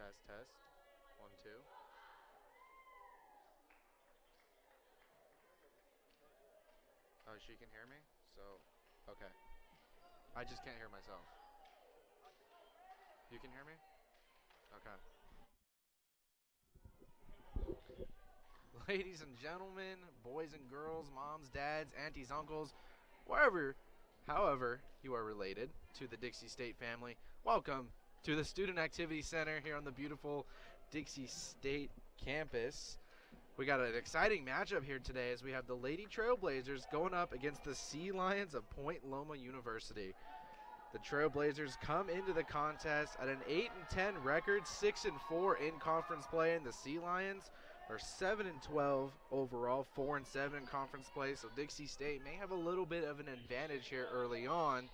Test, test. 1, 2. Oh, she can hear me? So, okay. I just can't hear myself. You can hear me? Okay. Ladies and gentlemen, boys and girls, moms, dads, aunties, uncles, however you are related to the Dixie State family, welcome to the Student Activity Center here on the beautiful Dixie State campus. We got an exciting matchup here today as we have the Lady Trailblazers going up against the Sea Lions of Point Loma University. The Trailblazers come into the contest at an 8-10 record, 6-4 in conference play, and the Sea Lions are 7-12 overall, 4-7 in conference play. So Dixie State may have a little bit of an advantage here early on,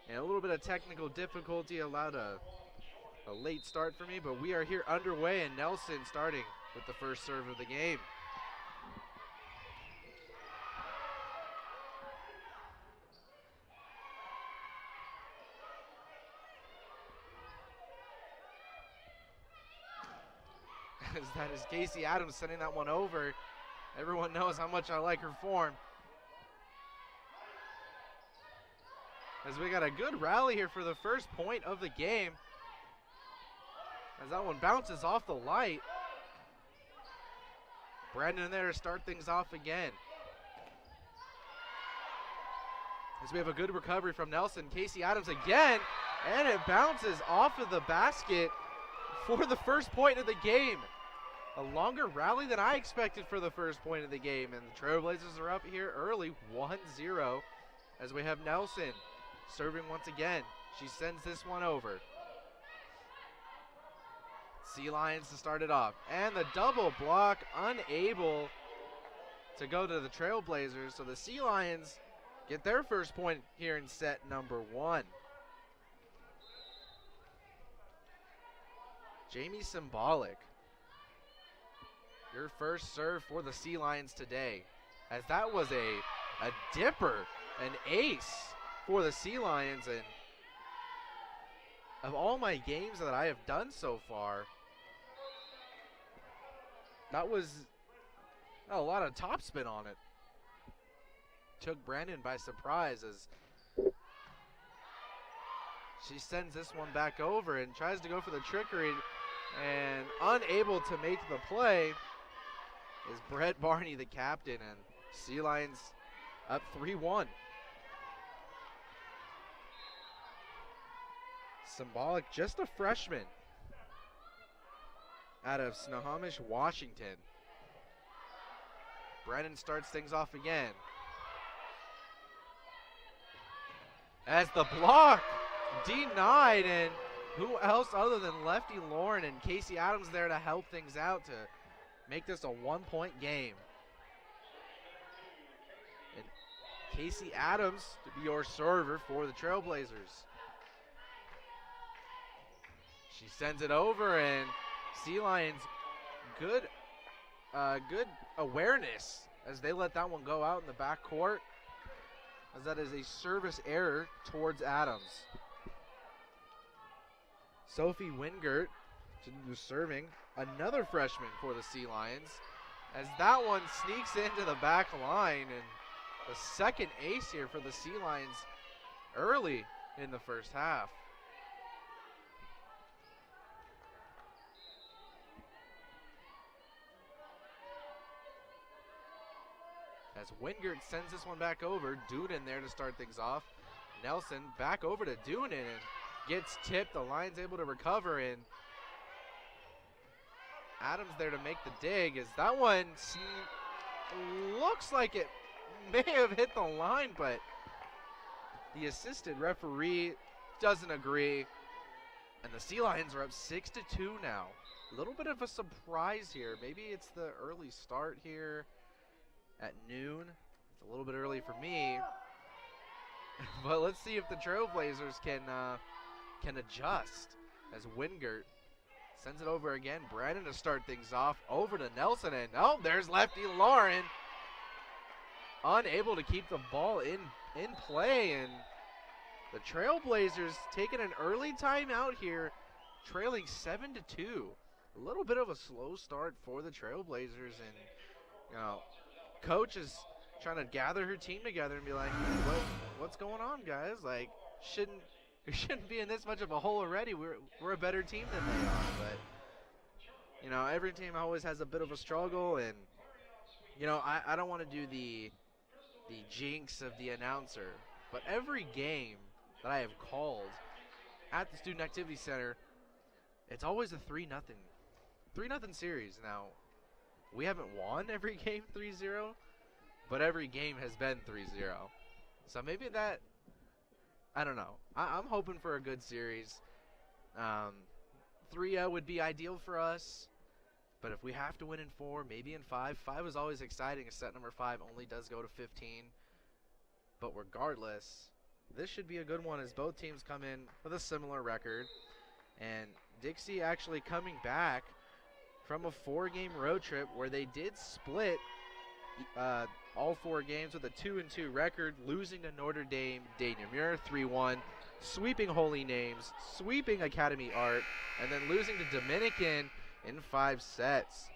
and a little bit of technical difficulty allowed a late start for me, but we are here underway, and Nelson starting with the first serve of the game. That is Casey Adams sending that one over. Everyone knows how much I like her form. As we got a good rally here for the first point of the game. As that one bounces off the light. Brandon there to start things off again. As we have a good recovery from Nelson. Casey Adams again. And it bounces off of the basket for the first point of the game. A longer rally than I expected for the first point of the game. And the Trailblazers are up here early, 1-0. As we have Nelson serving once again. She sends this one over. Sea Lions to start it off. And the double block, unable to go to the Trailblazers. So the Sea Lions get their first point here in set number 1. Jamie Symbolic, your first serve for the Sea Lions today. As that was a dipper, an ace for the Sea Lions. And of all my games that I have done so far, that was a lot of topspin on it. Took Brandon by surprise as she sends this one back over and tries to go for the trickery, and unable to make the play is Brett Barney, the captain, and Sea Lions up 3-1. Symbolic, just a freshman out of Snohomish, Washington. Brennan starts things off again. As the block denied, and who else other than Lefty Lauren and Casey Adams there to help things out to make this a 1-point game. And Casey Adams to be your server for the Trailblazers. She sends it over, and Sea Lions good awareness as they let that one go out in the backcourt, as that is a service error towards Adams. Sophie Wingert serving, another freshman for the Sea Lions, as that one sneaks into the back line, and the second ace here for the Sea Lions early in the first half. As Wingert sends this one back over, Doonan there to start things off. Nelson back over to Doonan and gets tipped. The Lions able to recover, and Adams there to make the dig, as that one looks like it may have hit the line, but the assistant referee doesn't agree, and the Sea Lions are up 6-2 now. A little bit of a surprise here. Maybe it's the early start here at noon. It's a little bit early for me, but let's see if the Trailblazers can adjust, as Wingert sends it over again. Brandon to start things off, over to Nelson, and there's Lefty Lauren, unable to keep the ball in play, and the Trailblazers taking an early timeout here trailing 7-2. A little bit of a slow start for the Trailblazers, and coach is trying to gather her team together and be like, hey, what's going on, guys? Like, we shouldn't be in this much of a hole already. We're a better team than they are, but every team always has a bit of a struggle, and I don't want to do the jinx of the announcer, but every game that I have called at the Student Activity Center, it's always a 3-0 series. Now, we haven't won every game 3-0, but every game has been 3-0. So maybe that, I don't know. I'm hoping for a good series. 3-0 would be ideal for us, but if we have to win in 4, maybe in 5. 5 is always exciting. Set number 5 only does go to 15. But regardless, this should be a good one as both teams come in with a similar record. And Dixie actually coming back from a 4-game road trip where they did split all 4 games with a 2-2 record, losing to Notre Dame de Namur 3-1, sweeping Holy Names, sweeping Academy Art, and then losing to Dominican in 5 sets.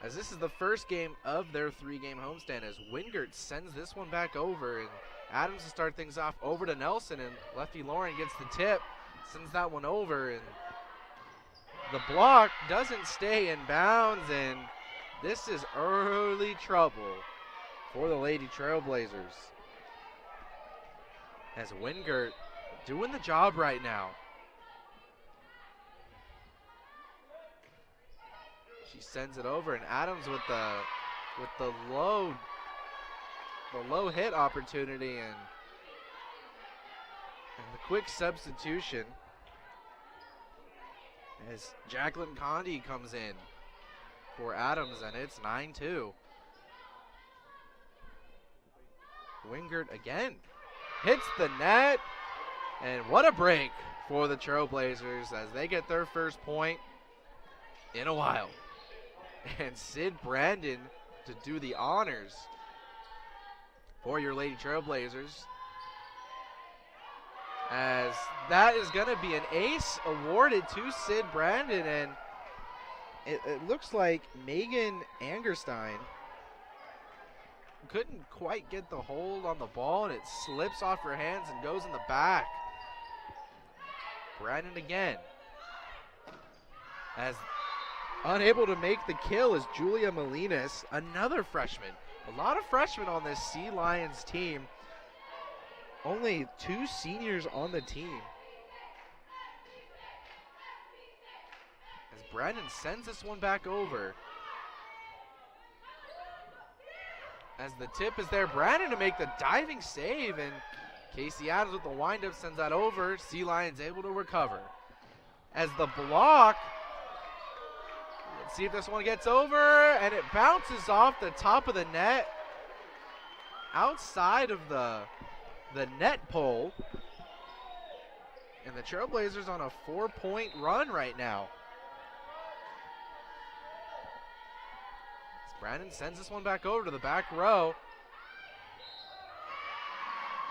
As this is the first game of their 3-game homestand, as Wingert sends this one back over, and Adams to start things off over to Nelson, and lefty Lauren gets the tip, sends that one over, and the block doesn't stay in bounds, and this is early trouble for the Lady Trailblazers. As Wingert doing the job right now. She sends it over, and Adams with the low hit opportunity and the quick substitution as Jacqueline Condi comes in for Adams, and it's 9-2. Wingert again hits the net, and what a break for the Trailblazers as they get their first point in a while. And Sid Brandon to do the honors for your Lady Trailblazers, as that is going to be an ace awarded to Sid Brandon, and it looks like Megan Angerstein couldn't quite get the hold on the ball, and it slips off her hands and goes in the back. Brandon again, as unable to make the kill is Julia Molinas, another freshman. A lot of freshmen on this Sea Lions team. Only 2 seniors on the team. As Brandon sends this one back over. As the tip is there, Brandon to make the diving save, and Casey Adams with the windup sends that over. Sea Lions able to recover. As the block, let's see if this one gets over, and it bounces off the top of the net outside of the net pole. And the Trailblazers on a 4-point run right now. As Brandon sends this one back over to the back row.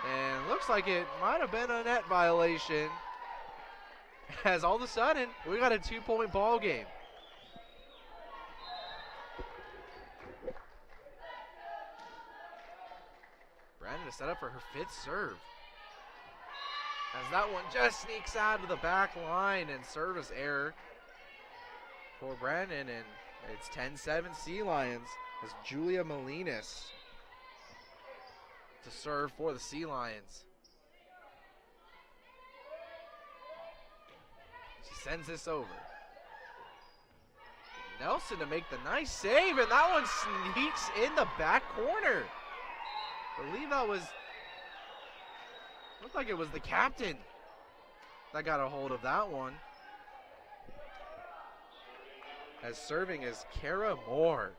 And looks like it might have been a net violation, as all of a sudden we got a 2-point ball game. Brandon to set up for her 5th serve. As that one just sneaks out of the back line, and service error for Brandon, and it's 10-7 Sea Lions as Julia Molinas to serve for the Sea Lions. She sends this over. Nelson to make the nice save, and that one sneaks in the back corner. I believe that looked like it was the captain that got a hold of that one. As serving is Kara Moore.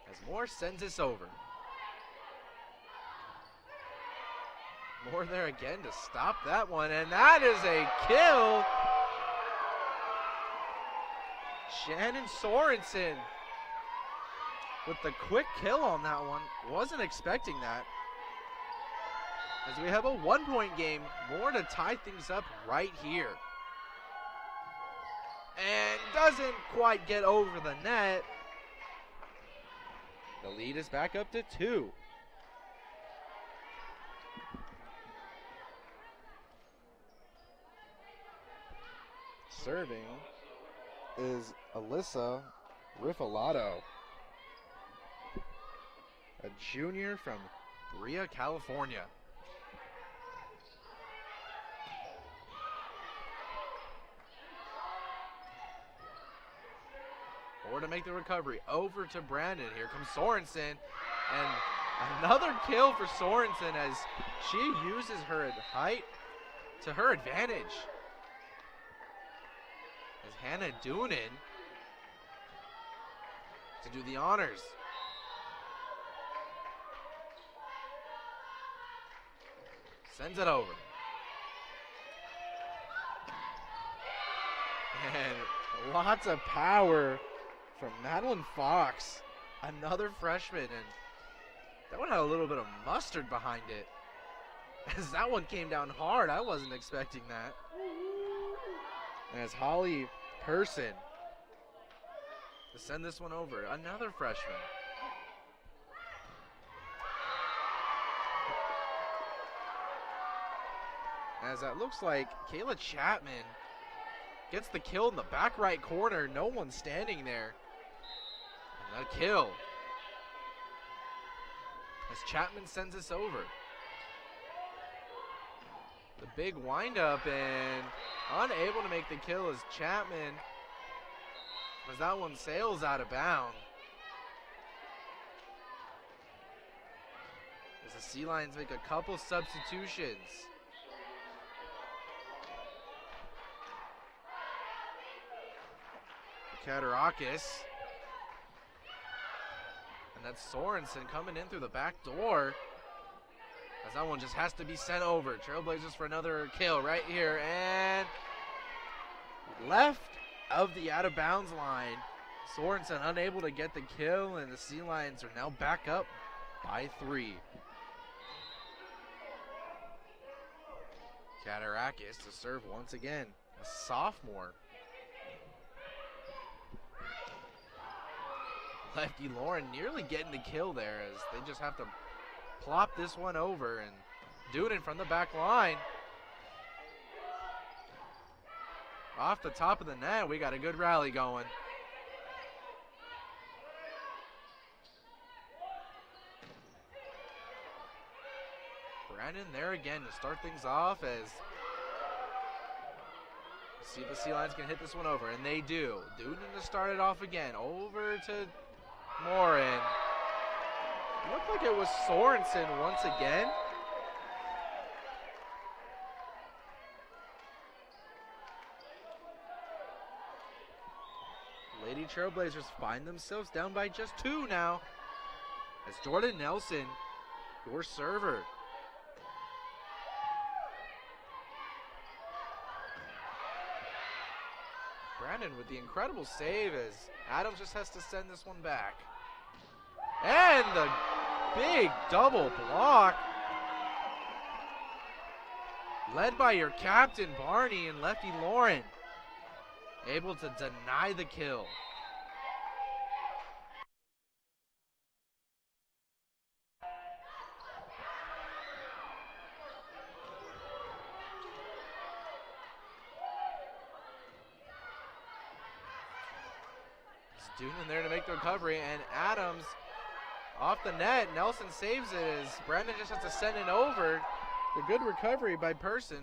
As Moore sends this over. Moore there again to stop that one, and that is a kill. Shannon Sorensen with the quick kill on that one. Wasn't expecting that. As we have a 1-point game, more to tie things up right here. And doesn't quite get over the net. The lead is back up to 2. Serving is Alyssa Riffalato, a junior from Brea, California. Or to make the recovery over to Brandon. Here comes Sorensen, and another kill for Sorensen as she uses her height to her advantage. As Hannah Doonan to do the honors. Sends it over. And lots of power from Madeline Fox, another freshman, and that one had a little bit of mustard behind it. As that one came down hard, I wasn't expecting that. And as Holly Person to send this one over, another freshman. As that looks like Kayla Chapman gets the kill in the back right corner. No one standing there. And a kill. As Chapman sends this over. The big windup and unable to make the kill as Chapman, as that one sails out of bounds. As the Sea Lions make a couple substitutions. Katarakis. And that's Sorensen coming in through the back door. As that one just has to be sent over. Trailblazers for another kill right here. And left of the out of bounds line. Sorensen unable to get the kill, and the Sea Lions are now back up by 3. Katarakis to serve once again. A sophomore. Lefty Lauren nearly getting the kill there as they just have to plop this one over, and Doonan from the back line. Off the top of the net, we got a good rally going. Brandon there again to start things off as see if the Sea Lions can hit this one over, and they do. Doonan to start it off again, over to Morin. Looked like it was Sorensen once again. Lady Trailblazers find themselves down by just 2 now. As Jordan Nelson, your server. Brandon with the incredible save as Adams just has to send this one back. And the big double block. Led by your captain, Barney, and lefty Lauren. Able to deny the kill. Doonan there to make the recovery, and Adams off the net. Nelson saves it as Brandon just has to send it over. The good recovery by Person.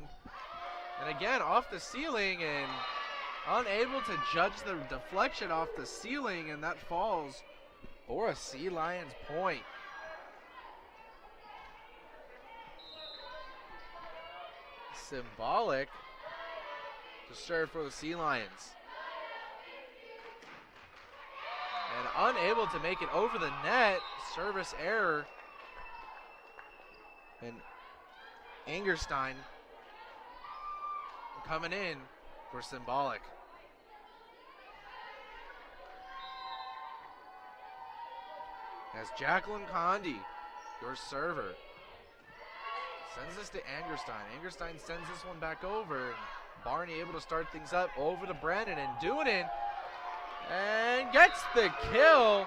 And again, off the ceiling and unable to judge the deflection off the ceiling, and that falls for a Sea Lions point. Symbolic to serve for the Sea Lions. And unable to make it over the net. Service error. And Angerstein coming in for Symbolic. As Jacqueline Condi, your server, sends this to Angerstein. Angerstein sends this one back over. And Barney able to start things up over to Brandon and Doonan. And gets the kill.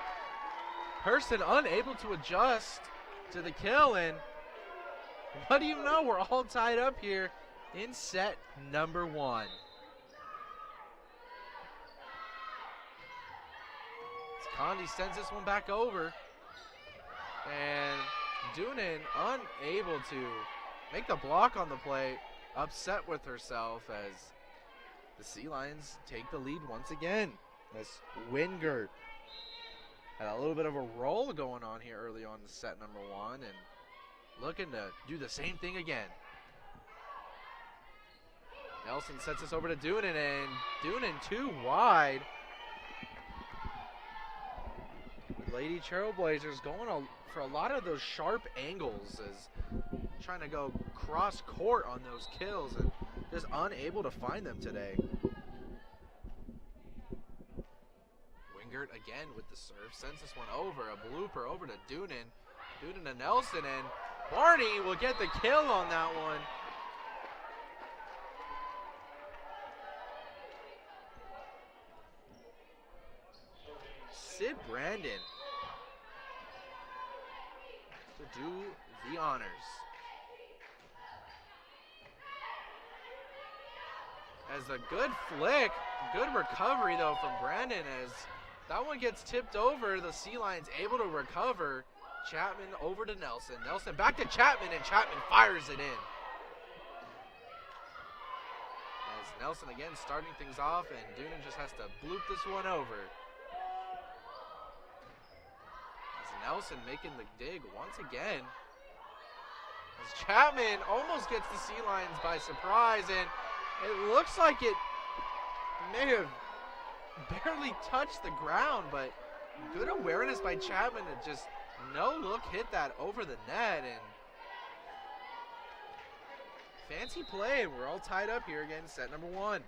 Person unable to adjust to the kill. And what do you know? We're all tied up here in set number 1. Condi sends this one back over. And Doonan unable to make the block on the play. Upset with herself as the Sea Lions take the lead once again. As Wingert had a little bit of a roll going on here early on in set number 1 and looking to do the same thing again. Nelson sets this over to Doonan, and Doonan too wide. Lady Trailblazers going for a lot of those sharp angles, as trying to go cross court on those kills and just unable to find them today. Wingert again with the serve, sends this one over, a blooper over to Doonan. Doonan to Nelson, and Barney will get the kill on that one. Sid Brandon to do the honors. As a good flick, good recovery though from Brandon, as that one gets tipped over. The Sea Lions able to recover. Chapman over to Nelson. Nelson back to Chapman, and Chapman fires it in. As Nelson again starting things off, and Doonan just has to bloop this one over. Nelson making the dig once again. As Chapman almost gets the Sea Lions by surprise, and it looks like it may have barely touched the ground, but good awareness by Chapman to just no look hit that over the net, and fancy play, and we're all tied up here again, set number 1.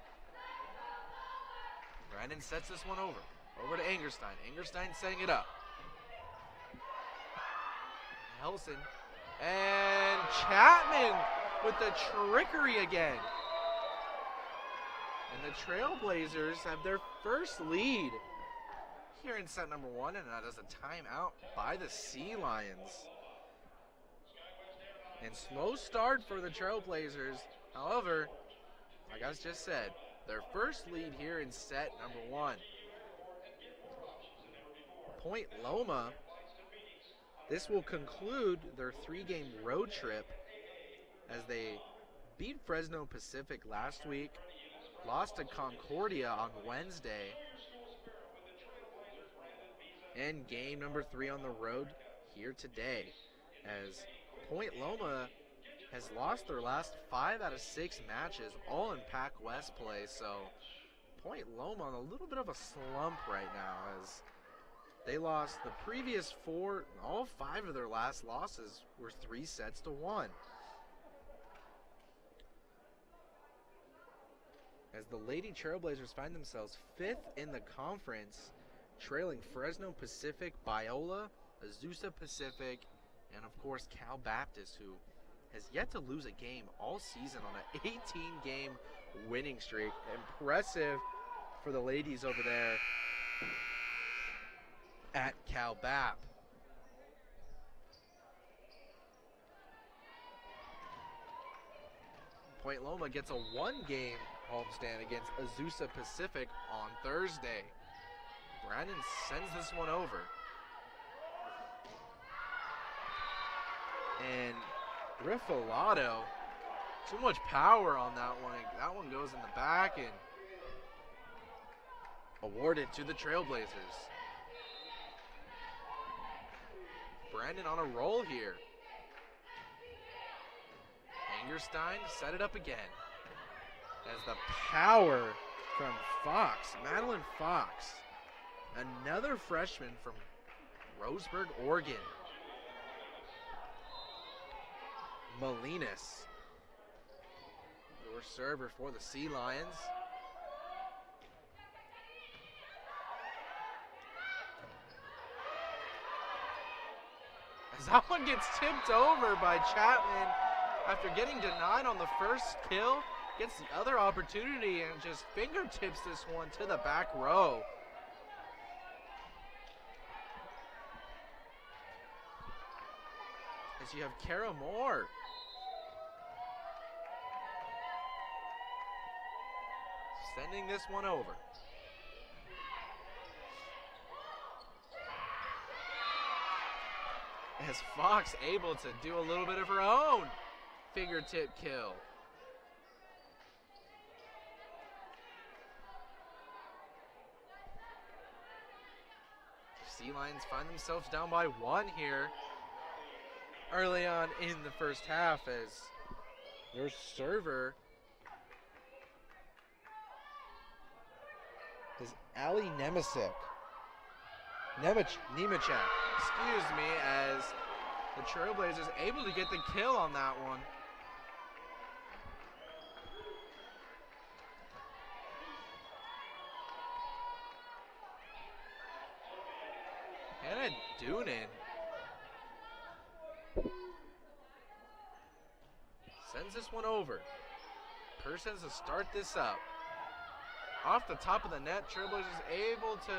Brandon sets this one over to Angerstein. Angerstein setting it up. Nelson, and Chapman with the trickery again. And the Trailblazers have their first lead here in set number 1, and that is a timeout by the Sea Lions. And slow start for the Trailblazers. However, like I just said, their first lead here in set number 1. Point Loma. This will conclude their 3-game road trip as they beat Fresno Pacific last week, lost to Concordia on Wednesday, and game number 3 on the road here today, as Point Loma has lost their last 5 out of 6 matches, all in Pac West play. So Point Loma on a little bit of a slump right now, as they lost the previous 4, all 5 of their last losses were 3-1. As the Lady Trailblazers find themselves 5th in the conference, trailing Fresno Pacific, Biola, Azusa Pacific, and of course Cal Baptist, who has yet to lose a game all season on an 18-game winning streak. Impressive for the ladies over there at Cal Bap. Point Loma gets a 1-game homestand against Azusa Pacific on Thursday. Brandon sends this one over. And Riffalato, too much power on that one. That one goes in the back and awarded to the Trailblazers. Brandon on a roll here. Angerstein set it up again. As the power from Fox, Madeline Fox, another freshman from Roseburg, Oregon. Molinas, your server for the Sea Lions. that one gets tipped over by Chapman after getting denied on the first kill. Gets the other opportunity and just fingertips this one to the back row. As you have Kara Moore. Sending this one over. As Fox able to do a little bit of her own fingertip kill. Sea Lions find themselves down by 1 here early on in the first half as their server is Ali Nemechek, excuse me, as the Trailblazers able to get the kill on that one. Hannah Doonan sends this one over. Persons to start this up. Off the top of the net, Trailblazers able to...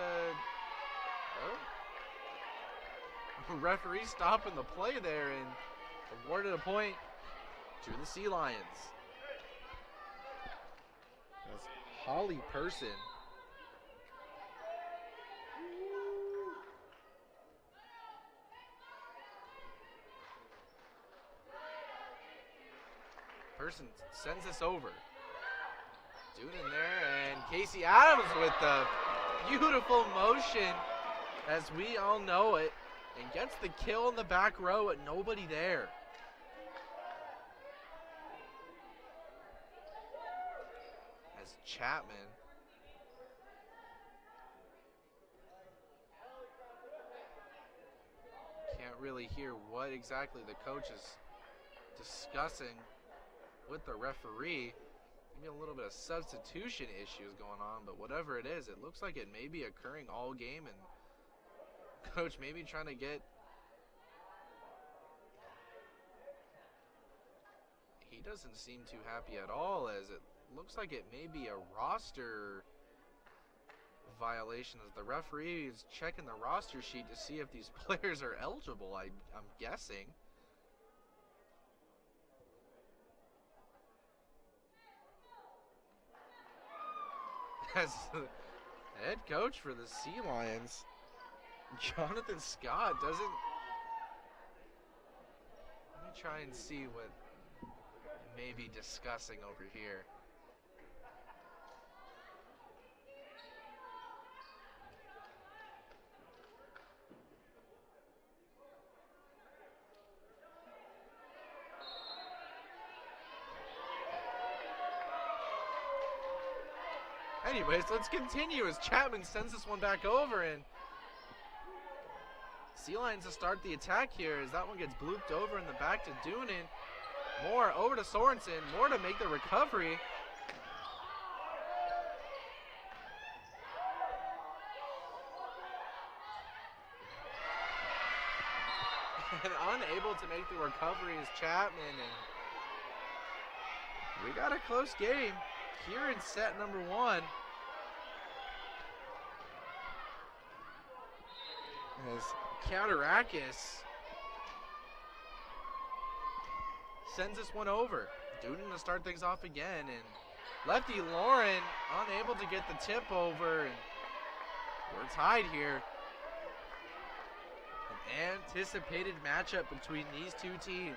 Referee stopping the play there and awarded a point to the Sea Lions. That's Holly Person. Person sends this over. Dude in there, and Casey Adams with the beautiful motion, as we all know it, and gets the kill in the back row with nobody there. As Chapman can't really hear what exactly the coach is discussing with the referee. Maybe a little bit of substitution issues going on, but whatever it is, it looks like it may be occurring all game, and coach maybe trying to get... He doesn't seem too happy at all, as it looks like it may be a roster violation, as the referee is checking the roster sheet to see if these players are eligible, I'm guessing. As the head coach for the Sea Lions, Jonathan Scott, doesn't... Let me try and see what they may be discussing over here. Anyways, let's continue as Chapman sends this one back over, and Sea Lions to start the attack here as that one gets blooped over in the back to Doonan. Moore over to Sorensen. Moore to make the recovery. And unable to make the recovery is Chapman, and we got a close game here in set number 1. As Katarakis sends this one over. Doonan to start things off again, and lefty Lauren unable to get the tip over, and we're tied here. An anticipated matchup between these two teams.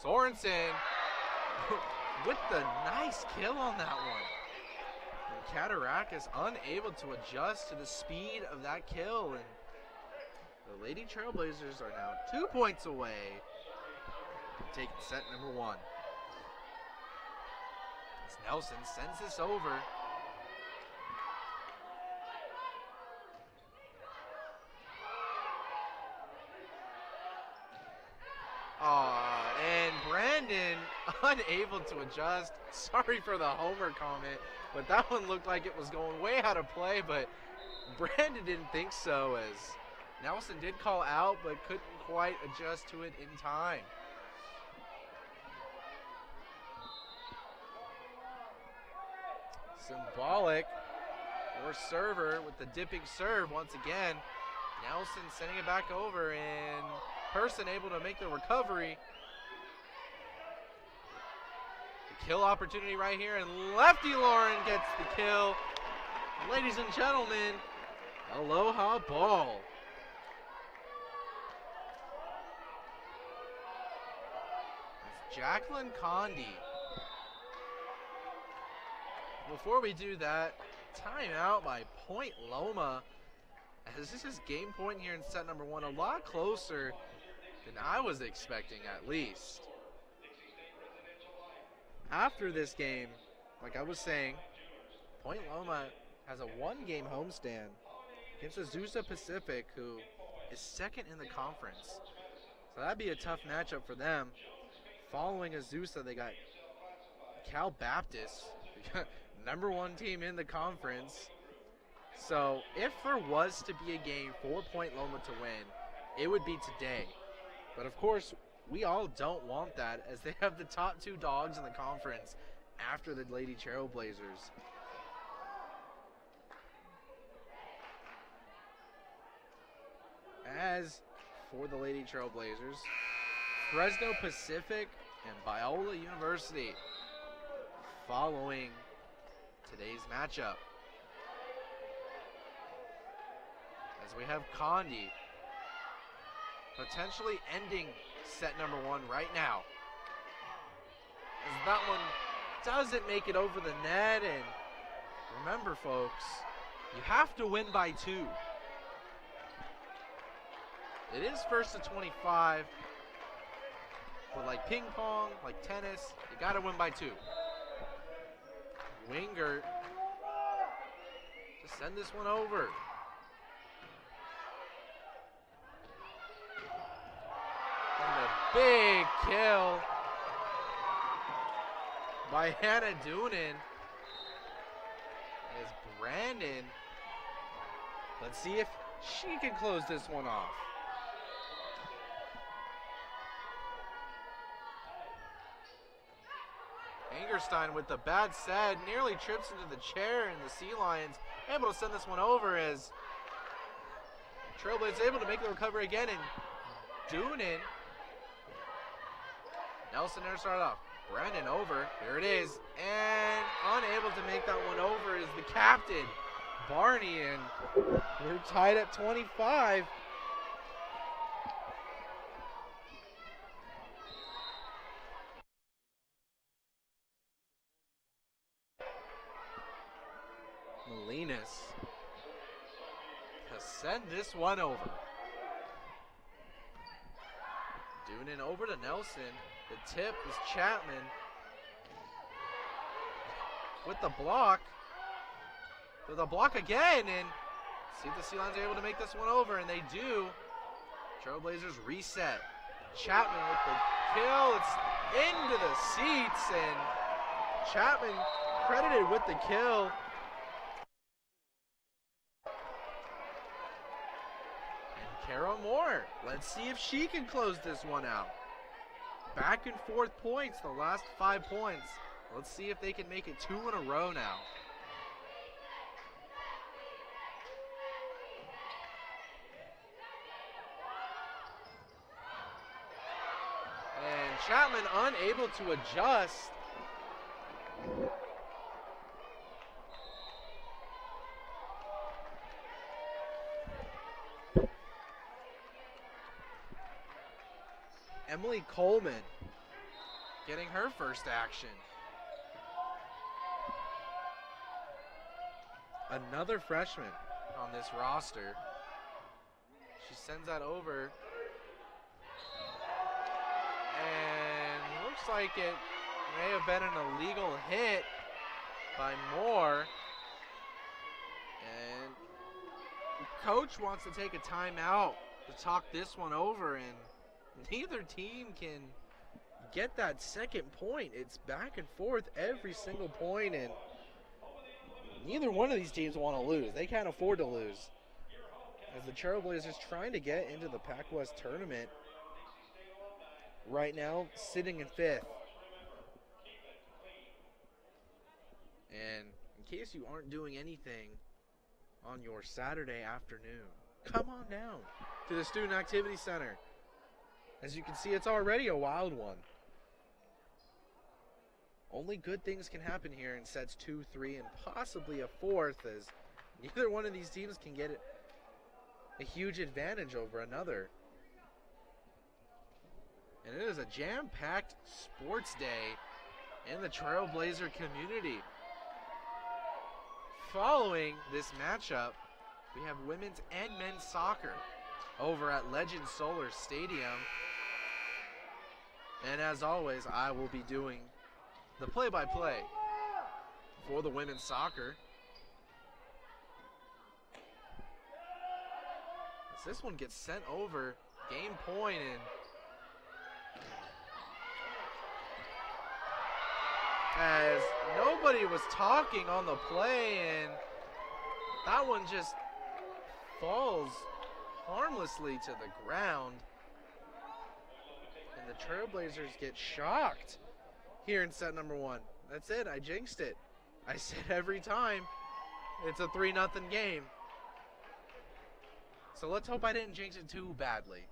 Sorensen with the nice kill on that one. And Katarakis unable to adjust to the speed of that kill. And the Lady Trailblazers are now 2 points away from taking set number 1. As Nelson sends this over. And Brandon unable to adjust. Sorry for the homer comment, but that one looked like it was going way out of play, but Brandon didn't think so, as Nelson did call out but couldn't quite adjust to it in time. Symbolic or server with the dipping serve once again. Nelson sending it back over, and Person able to make the recovery. The kill opportunity right here, and Lefty Lauren gets the kill. Ladies and gentlemen, Aloha ball. That's Jacqueline Condi. Before we do that, timeout by Point Loma, as this is game point here in set number 1, a lot closer than I was expecting, at least. After this game, like I was saying, Point Loma has a 1-game homestand against Azusa Pacific, who is second in the conference. So that'd be a tough matchup for them. Following Azusa, they got Cal Baptist, number 1 team in the conference. So if there was to be a game for Point Loma to win, it would be today. But of course, we all don't want that, as they have the top 2 dogs in the conference after the Lady Trailblazers. As for the Lady Trailblazers, Fresno Pacific and Biola University following today's matchup. As we have Condi potentially ending set number 1 right now. As that one doesn't make it over the net, and remember folks, you have to win by 2. It is first to 25, but like ping pong, like tennis, you gotta win by 2. Wingert to send this one over. And a big kill by Hannah Doonan. As Brandon, let's see if she can close this one off. Angerstein with the bad set, nearly trips into the chair, and the Sea Lions able to send this one over, as Trailblazers able to make the recovery again, and Doonan. Nelson there started off. Brandon over, here it is, and unable to make that one over is the captain, Barney, and we're tied at 25. Molinas has sent this one over. Doonan over to Nelson. The tip is Chapman with the block. With a block again, and see if the Sea Lions are able to make this one over, and they do. Trailblazers reset. Chapman with the kill. It's into the seats, and Chapman credited with the kill. Kara Moore, let's see if she can close this one out. Back and forth points, the last 5 points. Let's see if they can make it 2 in a row now. And Chapman unable to adjust. Emily Coleman getting her first action. Another freshman on this roster. She sends that over. And looks like it may have been an illegal hit by Moore. And the coach wants to take a timeout to talk this one over, and neither team can get that second point. It's back and forth every single point, and neither one of these teams want to lose. They can't afford to lose. As the Trailblazers trying to get into the Pac-West tournament, right now sitting in 5th. And in case you aren't doing anything on your Saturday afternoon, come on down to the Student Activity Center. As you can see, it's already a wild one. Only good things can happen here in sets 2, 3, and possibly a 4th, as neither one of these teams can get a huge advantage over another. And it is a jam-packed sports day in the Trailblazer community. Following this matchup, we have women's and men's soccer over at Legend Solar Stadium. And as always, I will be doing the play-by-play for the women's soccer. As this one gets sent over, game point, and as nobody was talking on the play, and that one just falls harmlessly to the ground. And the Trailblazers get shocked here in set number 1. That's it, I jinxed it. I said every time it's a 3-0 game. So let's hope I didn't jinx it too badly,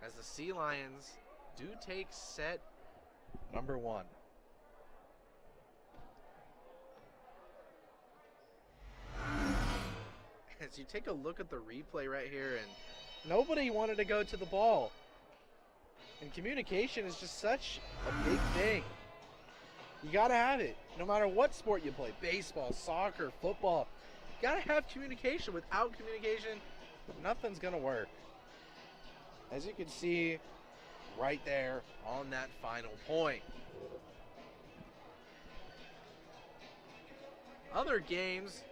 as the Sea Lions do take set number 1. As you take a look at the replay right here, and nobody wanted to go to the ball. And communication is just such a big thing. You gotta have it, no matter what sport you play. Baseball, soccer, football. You gotta have communication. Without communication, nothing's gonna work. As you can see right there on that final point. Other games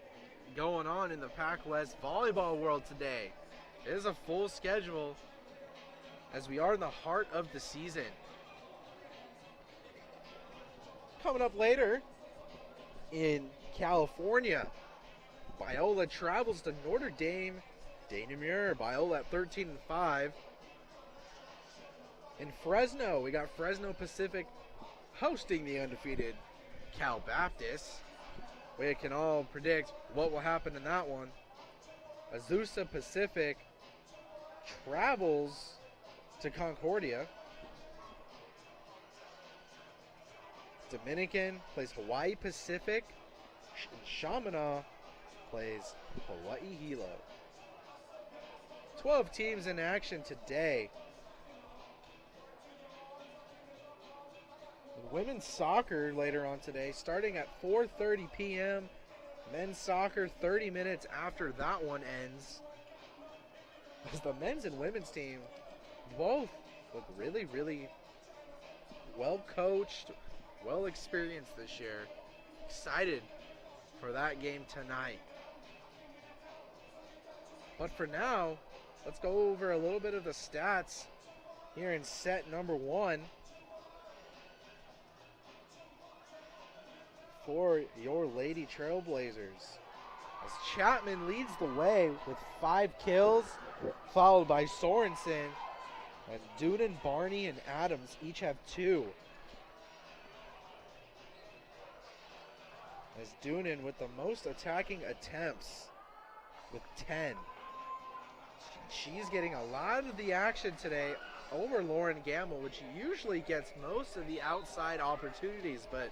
going on in the Pac-West volleyball world today. It is a full schedule as we are in the heart of the season. Coming up later in California, Biola travels to Notre Dame de Namur. Biola at 13-5. In Fresno, we got Fresno Pacific hosting the undefeated Cal Baptist. We can all predict what will happen in that one. Azusa Pacific travels to Concordia. Dominican plays Hawaii Pacific. Chaminade plays Hawaii Hilo. 12 teams in action today. Women's soccer later on today, starting at 4:30 p.m. Men's soccer 30 minutes after that one ends. As the men's and women's team both look really, really well coached, well experienced this year. Excited for that game tonight. But for now, let's go over a little bit of the stats here in set number 1. For your Lady Trailblazers, as Chapman leads the way with 5 kills, followed by Sorensen, and Doonan, Barney, and Adams each have 2. As Doonan with the most attacking attempts with 10. She's getting a lot of the action today over Lauren Gamble, which usually gets most of the outside opportunities, but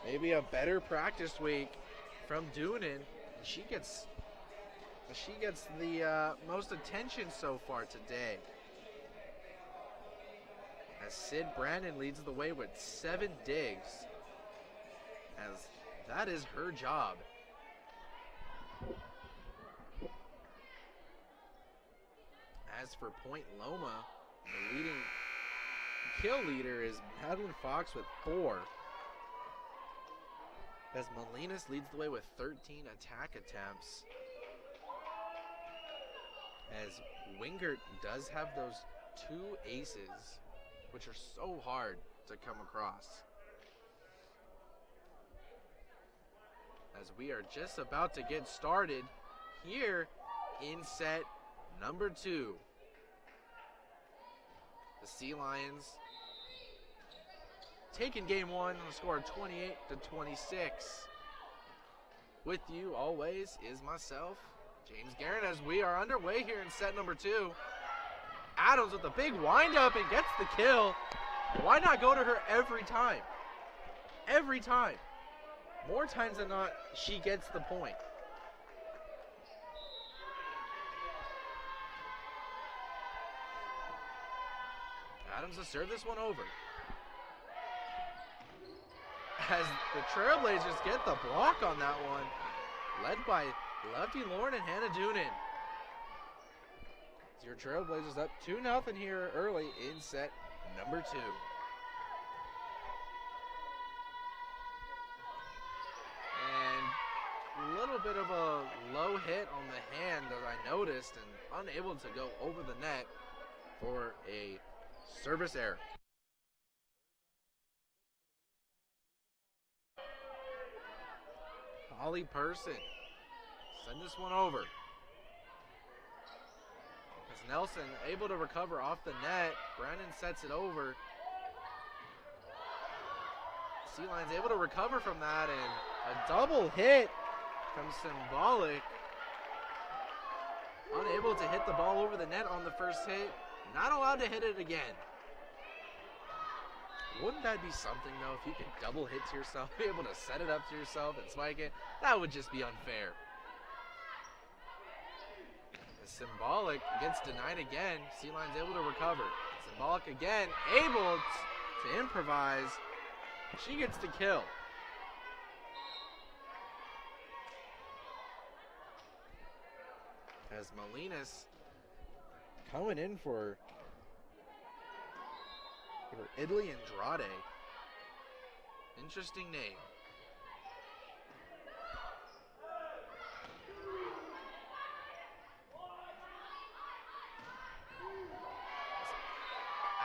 maybe a better practice week from Doonan. She gets the most attention so far today. As Sid Brandon leads the way with 7 digs, as that is her job. As for Point Loma, the leading kill leader is Madeline Fox with 4. As Molinas leads the way with 13 attack attempts. As Wingert does have those 2 aces which are so hard to come across. As we are just about to get started here in set number 2. The Sea Lions taking game 1 on the score of 28-26. With you always is myself, James Guerin, as we are underway here in set number 2. Adams with a big windup and gets the kill. Why not go to her every time? Every time. More times than not, she gets the point. Adams to serve this one over. As the Trailblazers get the block on that one, led by Lefty Lauren and Hannah Doonan. Your Trailblazers up 2-0 here early in set number 2. And a little bit of a low hit on the hand that I noticed, and unable to go over the net for a service error. Holly Person send this one over. As Nelson able to recover off the net, Brennan sets it over. Sea Lions able to recover from that, and a double hit from Symbolic. Unable to hit the ball over the net on the first hit. Not allowed to hit it again. Wouldn't that be something, though, if you could double hit to yourself, be able to set it up to yourself and spike it? That would just be unfair. The Symbolic gets denied again. Sea Lions able to recover. Symbolic again, able to improvise. She gets the kill. As Molinas coming in for Italy Andrade. Interesting name.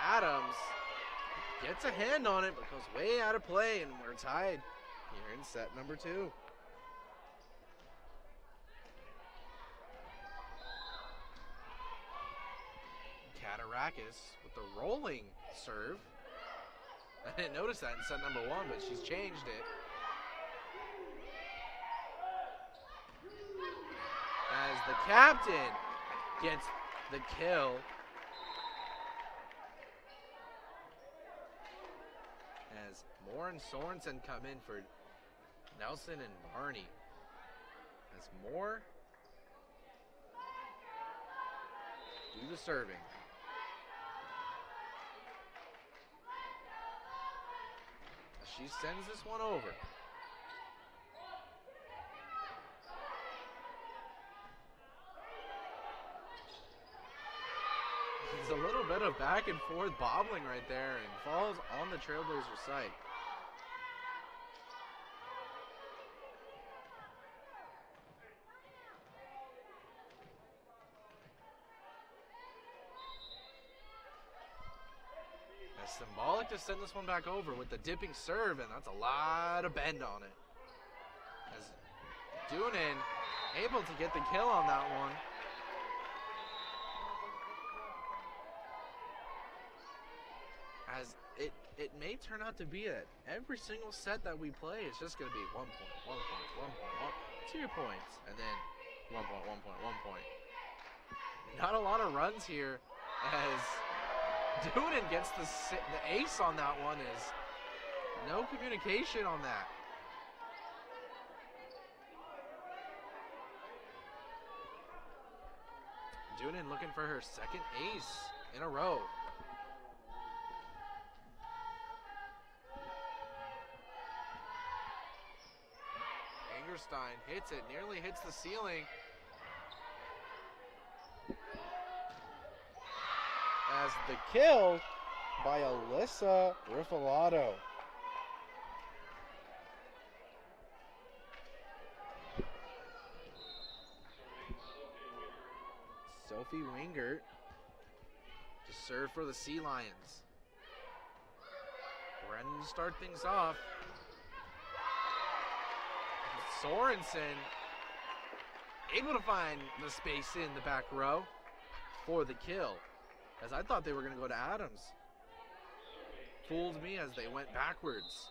Adams gets a hand on it, but goes way out of play, and we're tied here in set number 2. Katarakis with the rolling serve. I didn't notice that in set number 1, but she's changed it. As the captain gets the kill. As Moore and Sorensen come in for Nelson and Barney. As Moore do the serving. She sends this one over. There's a little bit of back and forth bobbling right there and falls on the Trailblazer side. Symbolic to send this one back over with the dipping serve, and that's a lot of bend on it. As Doonan able to get the kill on that one. As it may turn out to be that every single set that we play is just going to be 1 point, 2 points, and then 1 point, 1 point, 1 point. Not a lot of runs here as Doonan gets the ace on that one. Is no communication on that. Doonan looking for her second ace in a row. Angerstein hits it, nearly hits the ceiling. As the kill by Alyssa Rifalato. Sophie Wingert to serve for the Sea Lions. Brennan to start things off. Sorensen able to find the space in the back row for the kill, as I thought they were going to go to Adams. Fooled me as they went backwards.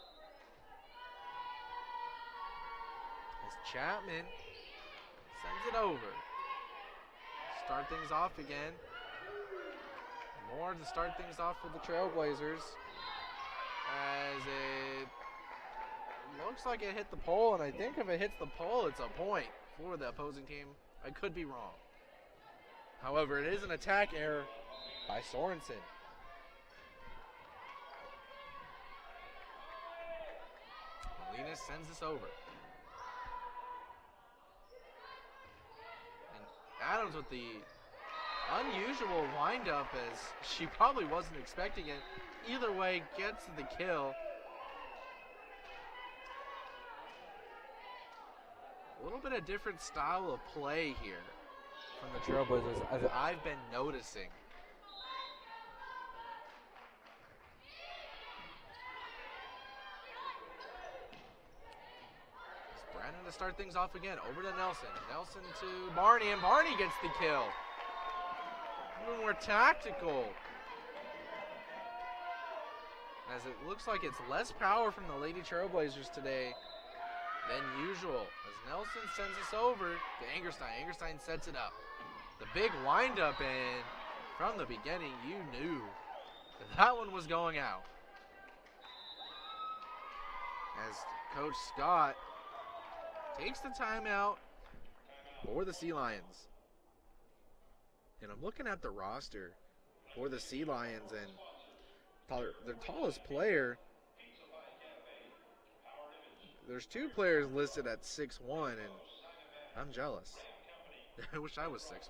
As Chapman sends it over. Start things off again. More to start things off for the Trailblazers, as it looks like it hit the pole, and I think if it hits the pole, it's a point for the opposing team. I could be wrong. However, it is an attack error by Sorensen. Molina sends this over. And Adams with the unusual windup, as she probably wasn't expecting it. Either way, gets the kill. A little bit of different style of play here from the Trailblazers, as I've been noticing. It's Brandon to start things off again. Over to Nelson. Nelson to Barney, and Barney gets the kill. A little more tactical, as it looks like it's less power from the Lady Trailblazers today than usual, as Nelson sends us over to Angerstein. Angerstein sets it up. The big windup, and from the beginning you knew that one was going out, as Coach Scott takes the timeout for the Sea Lions. And I'm looking at the roster for the Sea Lions, and their tallest player, there's two players listed at 6'1", and I'm jealous. I wish I was 6'1".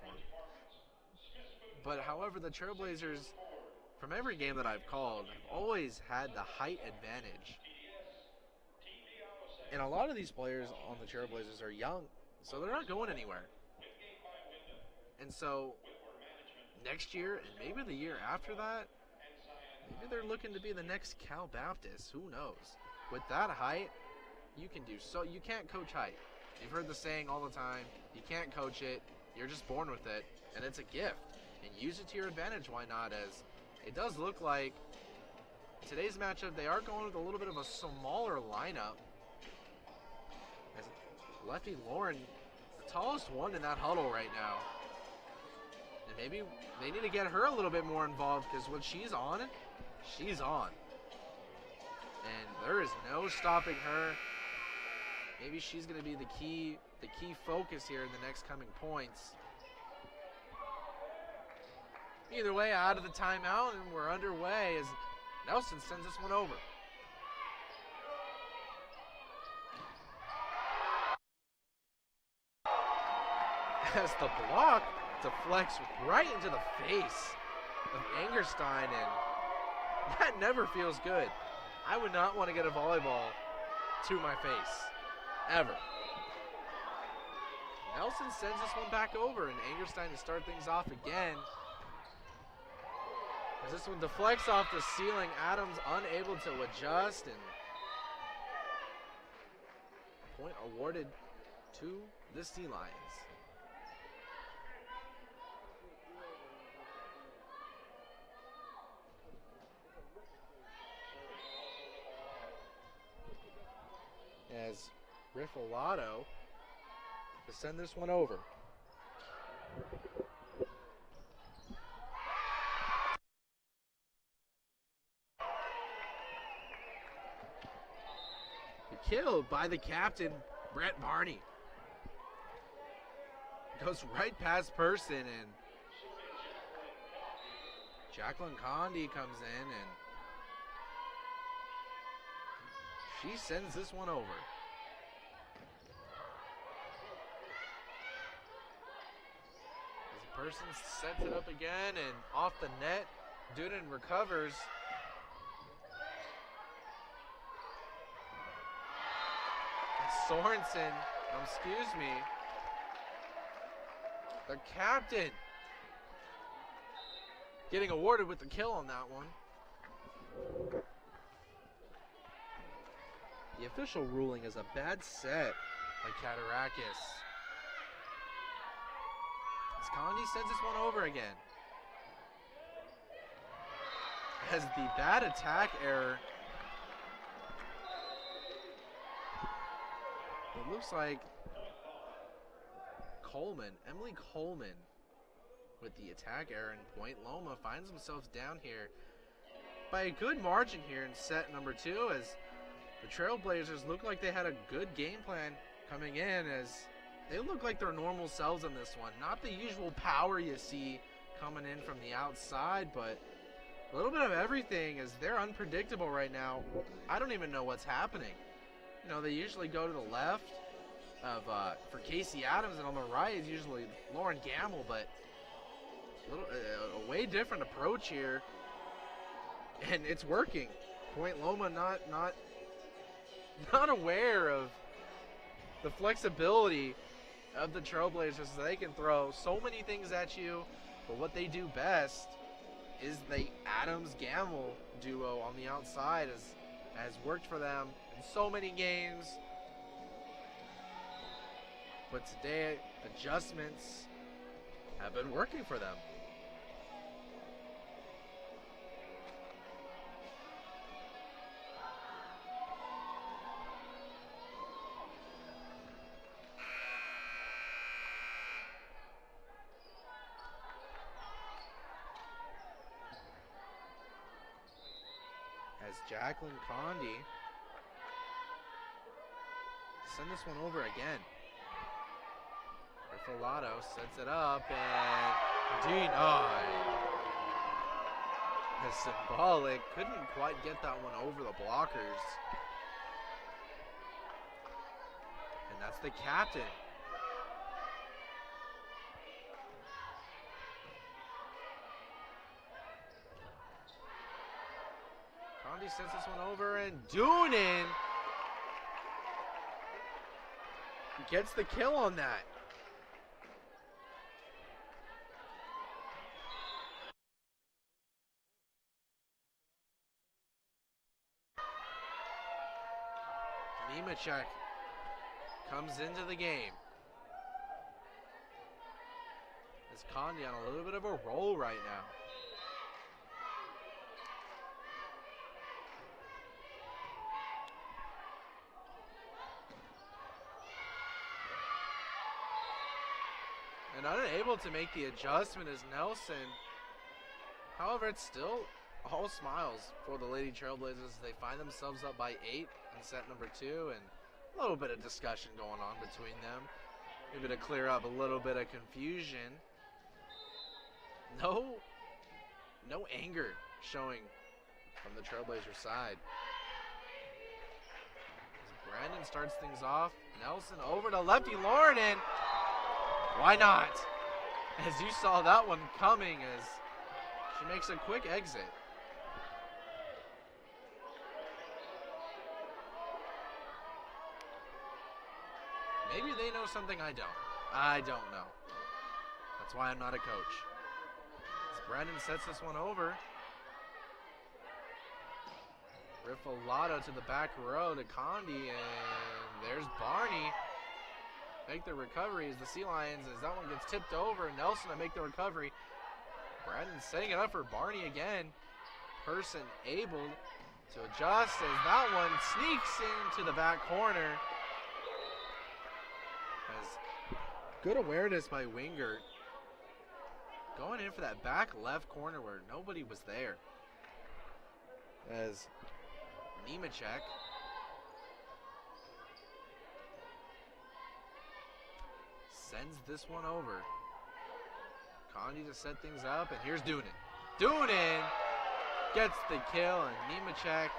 But however, the Trailblazers, from every game that I've called, have always had the height advantage. And a lot of these players on the Trailblazers are young, so they're not going anywhere. And so next year, and maybe the year after that, maybe they're looking to be the next Cal Baptist. Who knows? With that height, you can do so. You can't coach height. You've heard the saying all the time. You can't coach it. You're just born with it, and it's a gift. And use it to your advantage. Why not? As it does look like today's matchup, they are going with a little bit of a smaller lineup. As lefty Lauren, the tallest one in that huddle right now. And maybe they need to get her a little bit more involved, because when she's on, she's on. And there is no stopping her. Maybe she's going to be the key focus here in the next coming points. Either way, out of the timeout, and we're underway as Nelson sends this one over. As the block deflects right into the face of Angerstein, and that never feels good. I would not want to get a volleyball to my face, ever. Nelson sends this one back over, and Angerstein to start things off again. As this one deflects off the ceiling, Adams unable to adjust, and point awarded to the Sea Lions. As Riffolato to send this one over. Killed by the captain, Brett Barney. Goes right past Person, and Jacqueline Condi comes in, and she sends this one over. As the Person sets it up again, and off the net, Duden recovers. Sorensen, excuse me, the captain, getting awarded with the kill on that one. The official ruling is a bad set by Katarakis. As Condi sends this one over again. As the bad attack error. It looks like Emily Coleman with the attack error in point. Loma finds themselves down here by a good margin here in set number 2, as the Trailblazers look like they had a good game plan coming in, as they look like their normal selves in this one. Not the usual power you see coming in from the outside, but a little bit of everything, as they're unpredictable right now. I don't even know what's happening. You know, they usually go to the left for Casey Adams, and on the right is usually Lauren Gamble, but a way different approach here, and it's working. Point Loma not aware of the flexibility of the Trailblazers. They can throw so many things at you, but what they do best is the Adams-Gamble duo on the outside has worked for them in so many games. But today, adjustments have been working for them. As Jacqueline Condi send this one over again. Rifolato sets it up and denied. The Symbolic couldn't quite get that one over the blockers. And that's the captain. Condi sends this one over, and Doonan gets the kill on that. Nemechek comes into the game. As Condi on a little bit of a roll right now. And unable to make the adjustment is Nelson. However, it's still all smiles for the Lady Trailblazers as they find themselves up by 8 in set number 2, and a little bit of discussion going on between them. Maybe to clear up a little bit of confusion. No anger showing from the Trailblazer side. As Brandon starts things off, Nelson over to lefty Lauren, and why not? As you saw that one coming, as she makes a quick exit. Maybe they know something I don't. I don't know. That's why I'm not a coach. As Brandon sets this one over. Rifolato to the back row to Condi, and there's Barney. Make the recovery as the Sea Lions, as that one gets tipped over. Nelson to make the recovery. Brandon setting it up for Barney again. Person able to adjust as that one sneaks into the back corner. As good awareness by Wingert. Going in for that back left corner where nobody was there. As Nemechek sends this one over. Condi to set things up, and here's Doonan. Doonan gets the kill, and Nemechek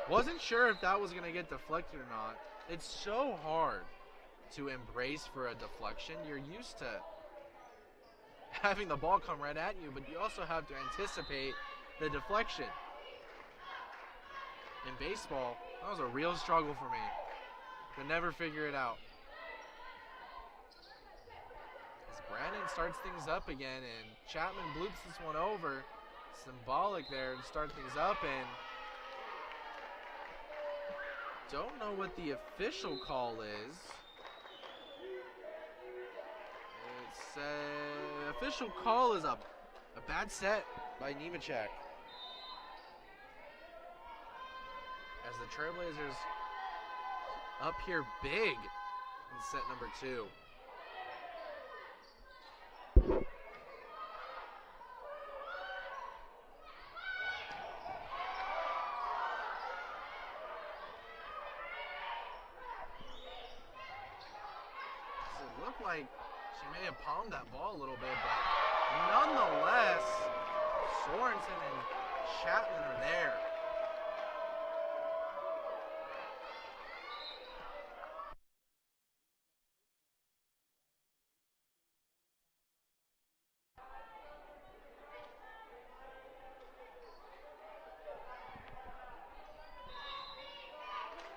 wasn't sure if that was going to get deflected or not. It's so hard to embrace for a deflection. You're used to having the ball come right at you, but you also have to anticipate the deflection. In baseball, that was a real struggle for me. Could never figure it out. Brandon starts things up again, and Chapman bloops this one over. Symbolic there to start things up, and don't know what the official call is. It's official call is a bad set by Nemechek. As the Trailblazers up here big in set number 2. It looked like she may have palmed that ball a little bit, but nonetheless, Sorensen and Chapman are there.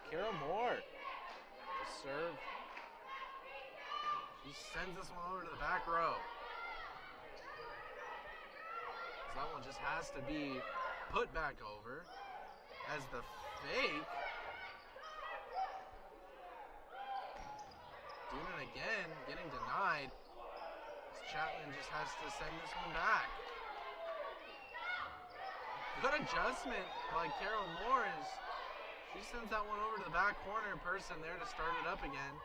Kara Moore to serve. She sends this one over to the back row. So that one just has to be put back over as the fake. Doing it again, getting denied. Chapman just has to send this one back. Good adjustment by Carol Moore as she sends that one over to the back corner person there to start it up again.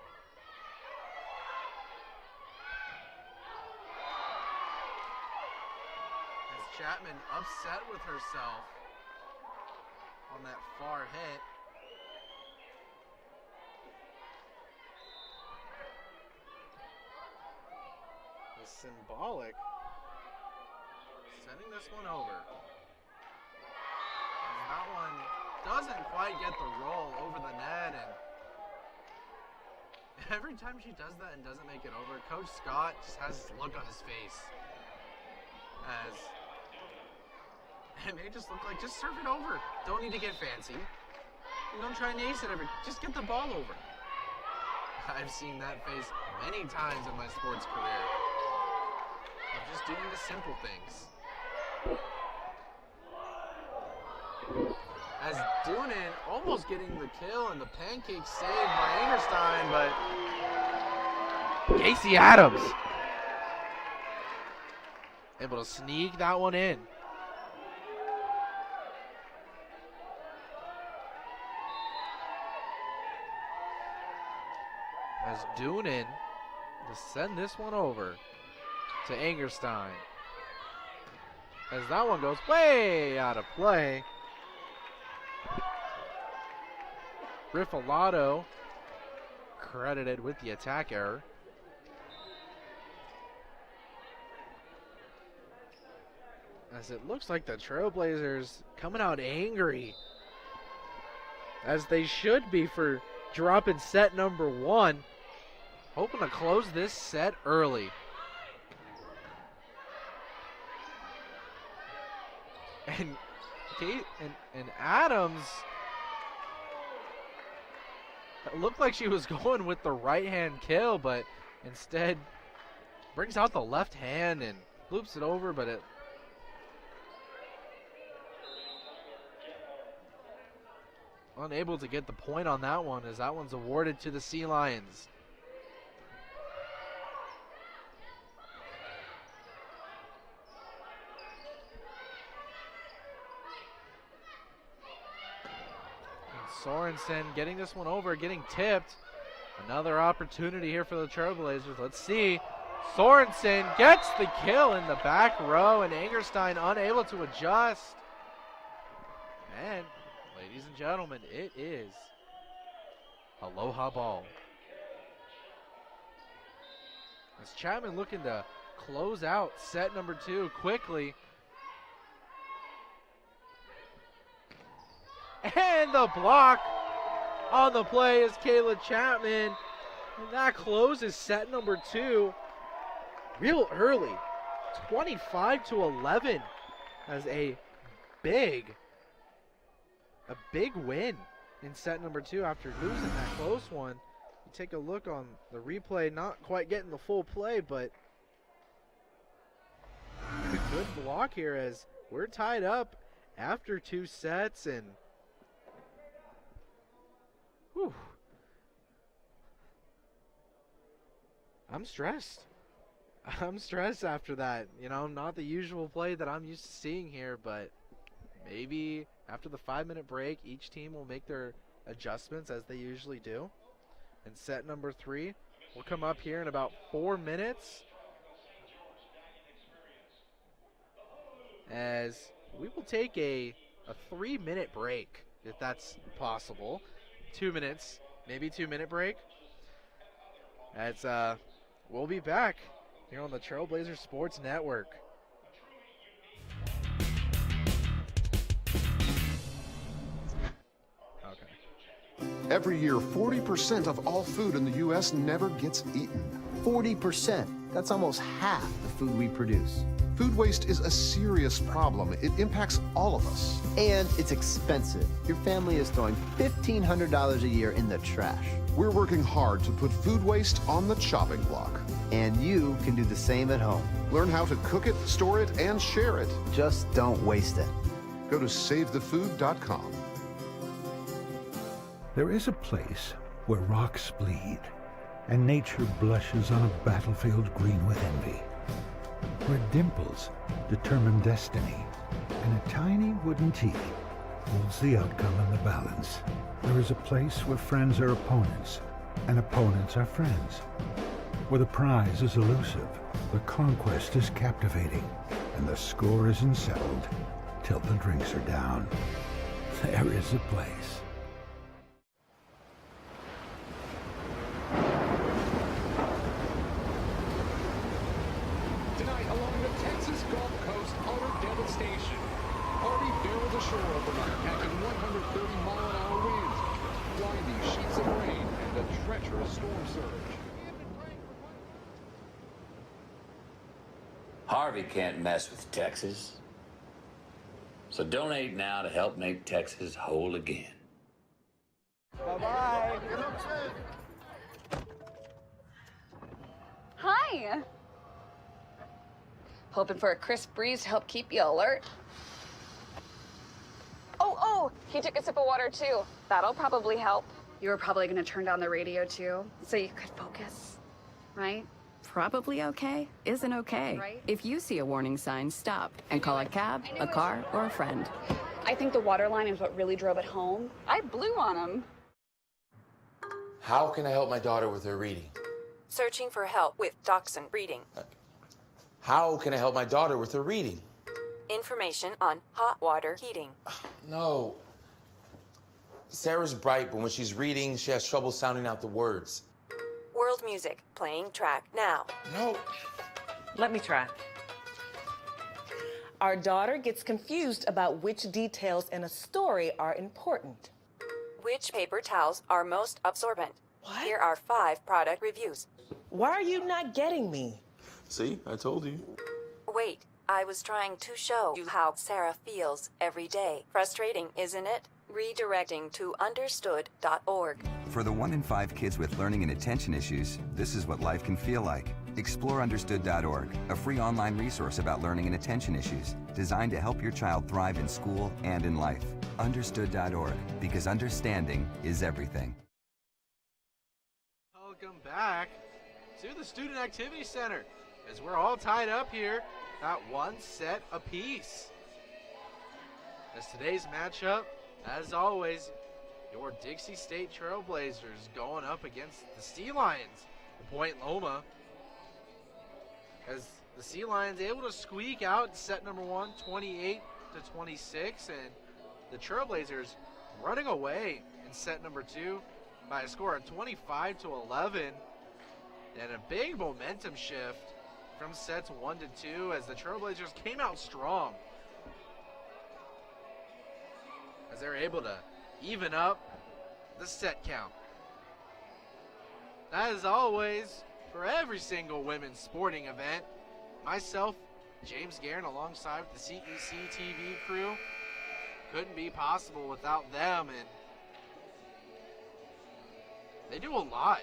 As Chapman upset with herself on that far hit. The symbolic sending this one over. And that one doesn't quite get the roll over the net, and every time she does that and doesn't make it over, Coach Scott just has this look on his face as it may just look like, just serve it over. Don't need to get fancy. You don't try and ace it just get the ball over. I've seen that face many times in my sports career of just doing the simple things. As Doonan almost getting the kill and the pancake saved by Angerstein, but Casey Adams able to sneak that one in. As Doonan to send this one over to Angerstein. As that one goes way out of play. Riffalato credited with the attack error. As it looks like the Trailblazers coming out angry, as they should be for dropping set number 1. Hoping to close this set early. And Adams, it looked like she was going with the right hand kill, but instead brings out the left hand and loops it over, but it unable to get the point on that one, as that one's awarded to the Sea Lions. Sorensen getting this one over, getting tipped. Another opportunity here for the Trailblazers. Let's see. Sorensen gets the kill in the back row, and Angerstein unable to adjust. And, ladies and gentlemen, it is Aloha ball. As Chapman looking to close out set number 2 quickly. And the block on the play is Kayla Chapman. And that closes set number 2 real early. 25-11 as a big win in set number 2 after losing that close one. You take a look on the replay, not quite getting the full play, but a good block here as we're tied up after 2 sets, and Whew. I'm stressed. I'm stressed after that. You know, not the usual play that I'm used to seeing here, but maybe after the 5-minute break, each team will make their adjustments as they usually do. And set number 3 will come up here in about 4 minutes, as we will take a 3-minute break, if that's possible. 2 minutes, maybe 2-minute break. As we'll be back here on the Trailblazers Sports Network. Okay. Every year, 40% of all food in the U.S. never gets eaten. 40%. That's almost half the food we produce. Food waste is a serious problem. It impacts all of us. And it's expensive. Your family is throwing $1,500 a year in the trash. We're working hard to put food waste on the chopping block. And you can do the same at home. Learn how to cook it, store it, and share it. Just don't waste it. Go to SaveTheFood.com. There is a place where rocks bleed and nature blushes on a battlefield green with envy, where dimples determine destiny and a tiny wooden tee holds the outcome in the balance. There is a place where friends are opponents and opponents are friends, where the prize is elusive, the conquest is captivating, and the score isn't settled till the drinks are down. There is a place. Tonight, along the Texas Gulf Coast, utter devastation. Harvey barreled ashore overnight, catching 130-mile-an-hour winds, blinding sheets of rain, and a treacherous storm surge. Harvey can't mess with Texas. So donate now to help make Texas whole again. Bye-bye. Hi. Hoping for a crisp breeze to help keep you alert. Oh, he took a sip of water too. That'll probably help. You were probably gonna turn down the radio too, so you could focus, right? Probably okay isn't okay. Right? If you see a warning sign, stop and call a cab, a car, or a friend. I think the water line is what really drove it home. I blew on him. How can I help my daughter with her reading? Searching for help with Dachshund breeding. How can I help my daughter with her reading? Information on hot water heating. No. Sarah's bright, but when she's reading, she has trouble sounding out the words. World music, playing track now. No. Let me try. Our daughter gets confused about which details in a story are important. Which paper towels are most absorbent? What? Here are 5 product reviews. Why are you not getting me? See, I told you. Wait, I was trying to show you how Sarah feels every day. Frustrating, isn't it? Redirecting to understood.org. For the 1 in 5 kids with learning and attention issues, this is what life can feel like. Explore understood.org, a free online resource about learning and attention issues, designed to help your child thrive in school and in life. Understood.org, because understanding is everything. Welcome back to the Student Activity Center, as we're all tied up here at 1 set apiece. As today's matchup, as always, your Dixie State Trailblazers going up against the Sea Lions, Point Loma. As the Sea Lions able to squeak out set number 1, 28-26, and the Trailblazers running away in set number 2 by a score of 25-11, and a big momentum shift from sets 1 to 2 as the Trailblazers came out strong, as they're able to even up the set count. As always, for every single women's sporting event, myself, James Guerin, alongside the CEC TV crew, couldn't be possible without them, and they do a lot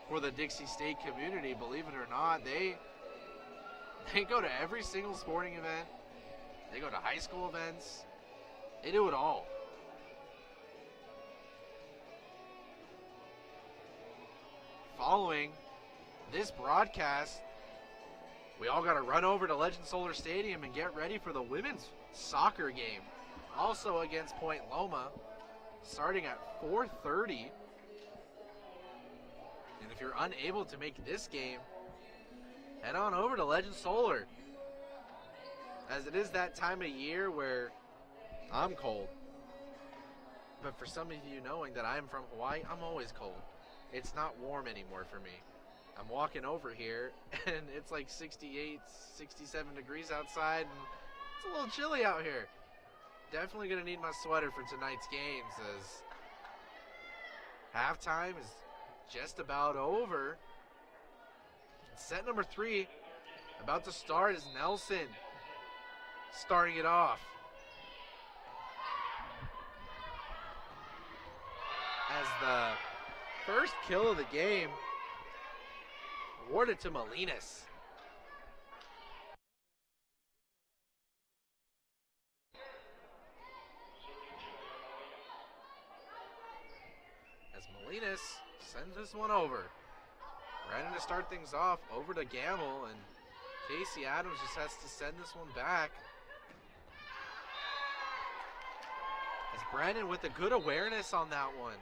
for the Dixie State community, believe it or not. They go to every single sporting event. They go to high school events. They do it all. following this broadcast, we all got to run over to Legend Solar Stadium and get ready for the women's soccer game. Also against Point Loma, starting at 4:30. And if you're unable to make this game, head on over to Legend Solar, as it is that time of year where I'm cold. But for some of you knowing that I'm from Hawaii, I'm always cold. It's not warm anymore for me. I'm walking over here, and it's like 68, 67 degrees outside, and it's a little chilly out here. Definitely going to need my sweater for tonight's games, as halftime is just about over. Set number 3 about to start is Nelson starting it off. As the first kill of the game awarded to Molinas. As Molinas sends this one over. Ready to start things off, over to Gamble, and Casey Adams just has to send this one back. As Brandon with a good awareness on that one.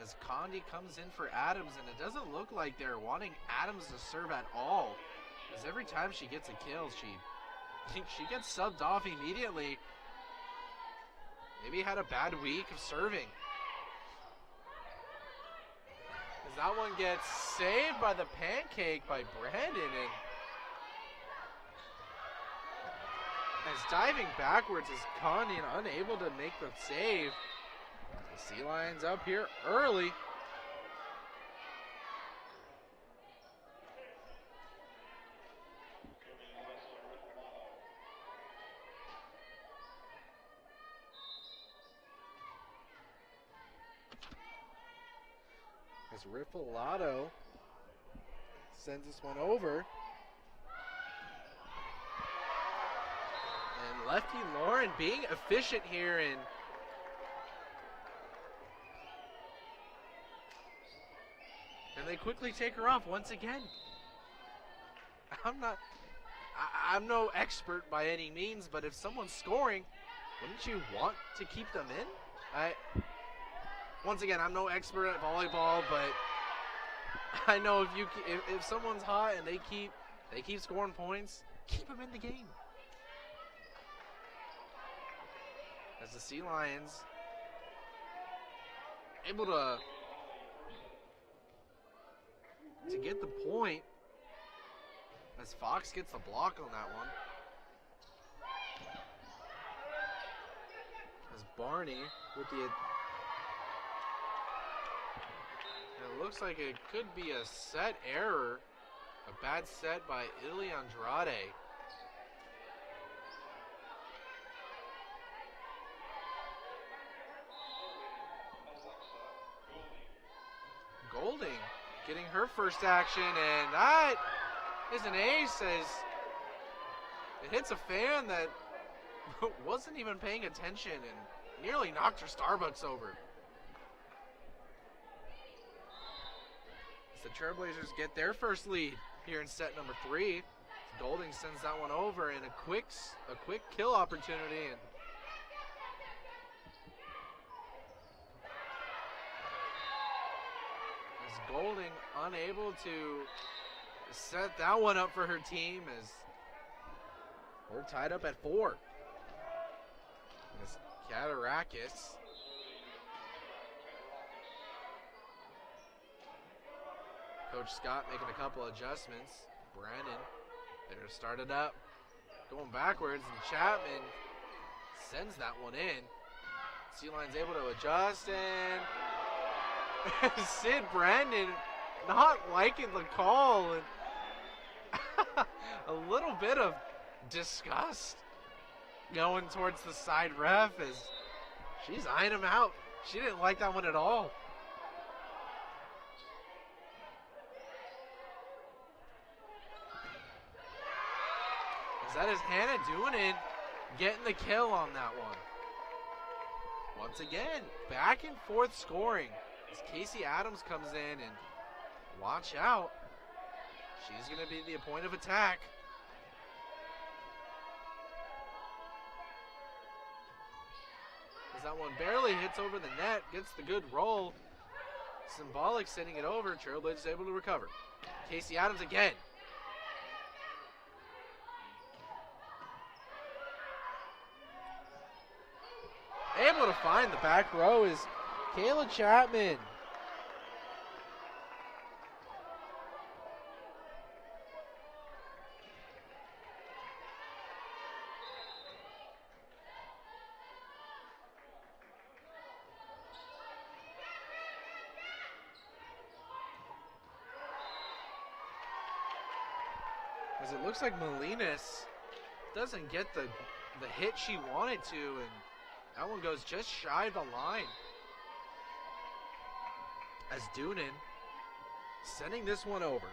As Condi comes in for Adams, and it doesn't look like they're wanting Adams to serve at all. Because every time she gets a kill, she gets subbed off immediately. Maybe had a bad week of serving. As that one gets saved by the pancake by Brandon, and as diving backwards is Condi and unable to make the save. The Sea Lions up here early. As Riffalato sends this one over. And Lefty Lauren being efficient here, and they quickly take her off once again. I'm no expert by any means, but if someone's scoring, wouldn't you want to keep them in? Once again, I'm no expert at volleyball, but I know if someone's hot and they keep scoring points, keep them in the game. As the Sea Lions able to get the point, as Fox gets the block on that one. As Barney with the... It looks like it could be a set error. A bad set by Italy Andrade. Golding getting her first action, and that is an ace as it hits a fan that wasn't even paying attention and nearly knocked her Starbucks over. As the Trailblazers get their first lead here in set number 3. Golding sends that one over, and a quick kill opportunity, and Golding unable to set that one up for her team, as we're tied up at 4. As Katarakis Coach Scott making a couple adjustments. Brandon there to start it up, going backwards, and Chapman sends that one in. Sea Lions able to adjust, and Sid Brandon not liking the call, and a little bit of disgust going towards the side ref as she's eyeing him out. She didn't like that one at all. As that is Hannah Doonan getting the kill on that one. Once again, back and forth scoring as Casey Adams comes in, and watch out. She's going to be the point of attack. As that one barely hits over the net, gets the good roll. Symbolic sending it over. Trailblazers able to recover. Casey Adams again. Able to find the back row is Kayla Chapman. As it looks like Molinas doesn't get the hit she wanted to, and that one goes just shy of the line. As Doonan sending this one over.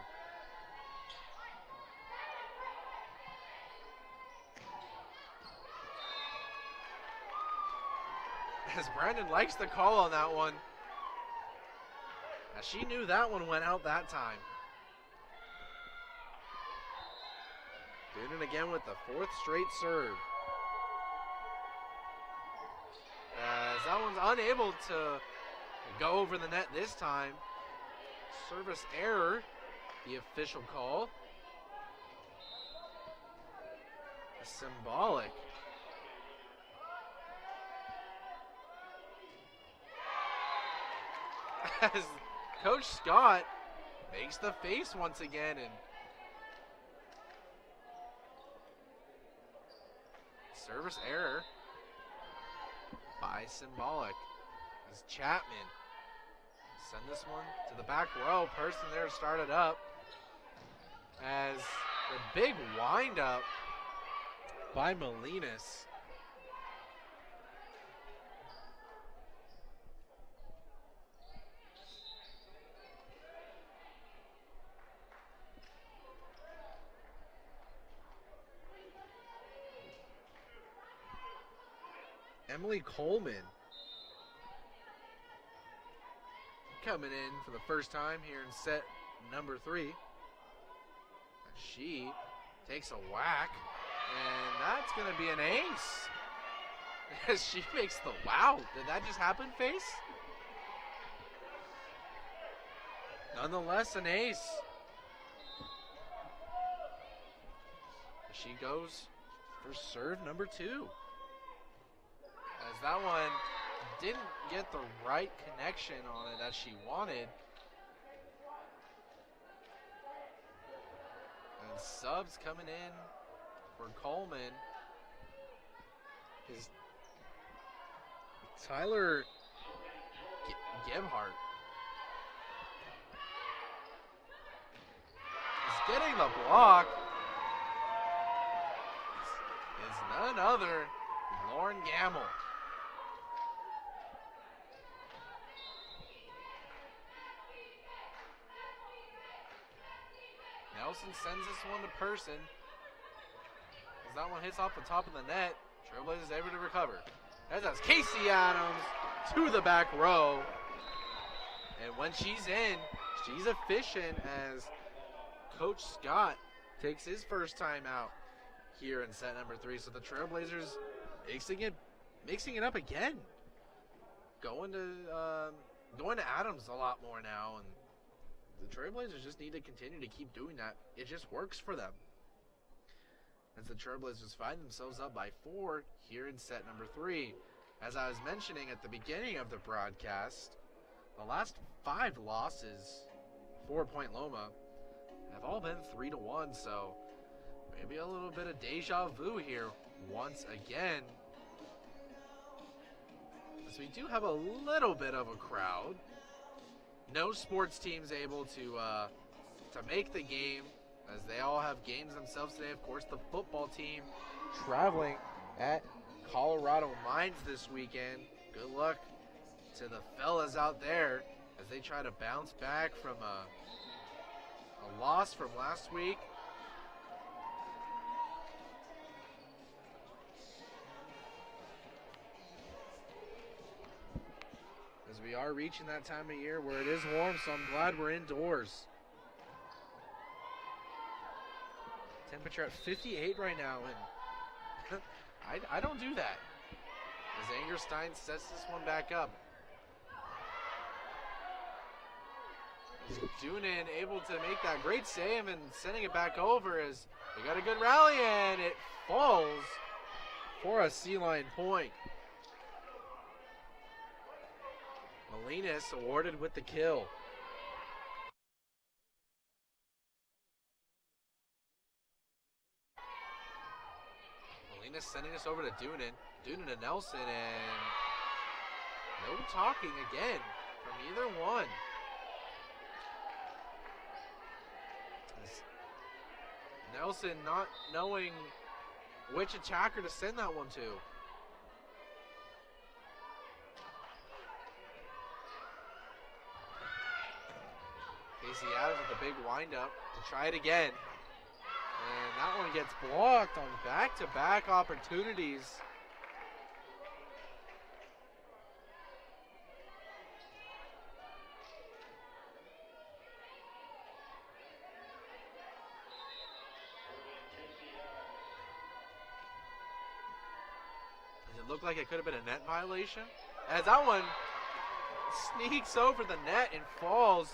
As Brandon likes the call on that one. As she knew that one went out that time. Doonan again with the fourth straight serve. As that one's unable to go over the net this time. Service error, the official call. Symbolic. As Coach Scott makes the face once again, and service error by Symbolic. As Chapman send this one to the back row. Person there started up. As the big wind up by Molinas. Emily Coleman coming in for the first time here in set number 3. She takes a whack, and that's going to be an ace. As she makes the, wow, did that just happen face? Nonetheless, an ace. She goes for serve number 2. As that one didn't get the right connection on it as she wanted. And subs coming in for Coleman is Tyler Gebhardt. Is getting the block. Is none other than Lauren Gamble. Nelson sends this one to Person. As that one hits off the top of the net, Trailblazers able to recover. As that's Casey Adams to the back row. And when she's in, she's efficient as Coach Scott takes his first time out here in set number 3. So the Trailblazers mixing it up again. Going to Adams a lot more now, and the Trailblazers just need to continue to keep doing that. It just works for them. As the Trailblazers find themselves up by 4 here in set number 3. As I was mentioning at the beginning of the broadcast, the last 5 losses for Point Loma have all been 3-1, so maybe a little bit of deja vu here once again. So we do have a little bit of a crowd. No sports teams able to make the game, as they all have games themselves today. Of course, the football team traveling at Colorado Mines this weekend. Good luck to the fellas out there as they try to bounce back from a loss from last week. as we are reaching that time of year where it is warm, so I'm glad we're indoors. Temperature at 58 right now, and I don't do that. As Angerstein sets this one back up. Doonan able to make that great save and sending it back over as we got a good rally, and it falls for a Sea Lion point. Molinas awarded with the kill. Molinas sending us over to Doonan. Doonan to Nelson, and no talking again from either one. Nelson not knowing which attacker to send that one to. Casey Adams with a big windup to try it again. And that one gets blocked on back-to-back opportunities. Does it look like it could have been a net violation? As that one sneaks over the net and falls.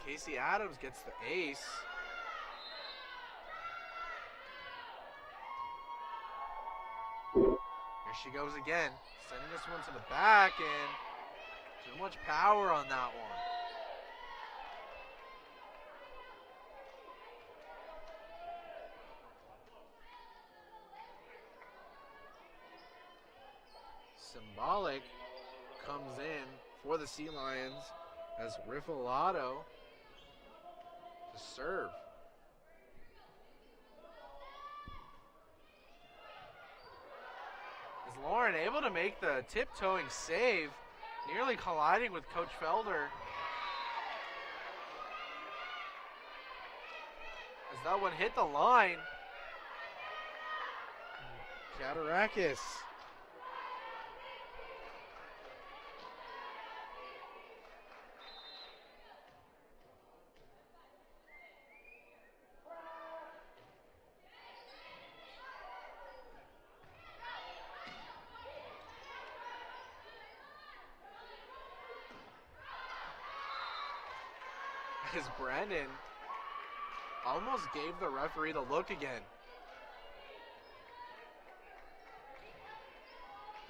Casey Adams gets the ace. Here she goes again, sending this one to the back, and too much power on that one. Symbolic comes in for the Sea Lions as Riffalato to serve. Is Lauren able to make the tiptoeing save, nearly colliding with Coach Felder? As that one hit the line. Katarakis. As Brandon almost gave the referee the look again.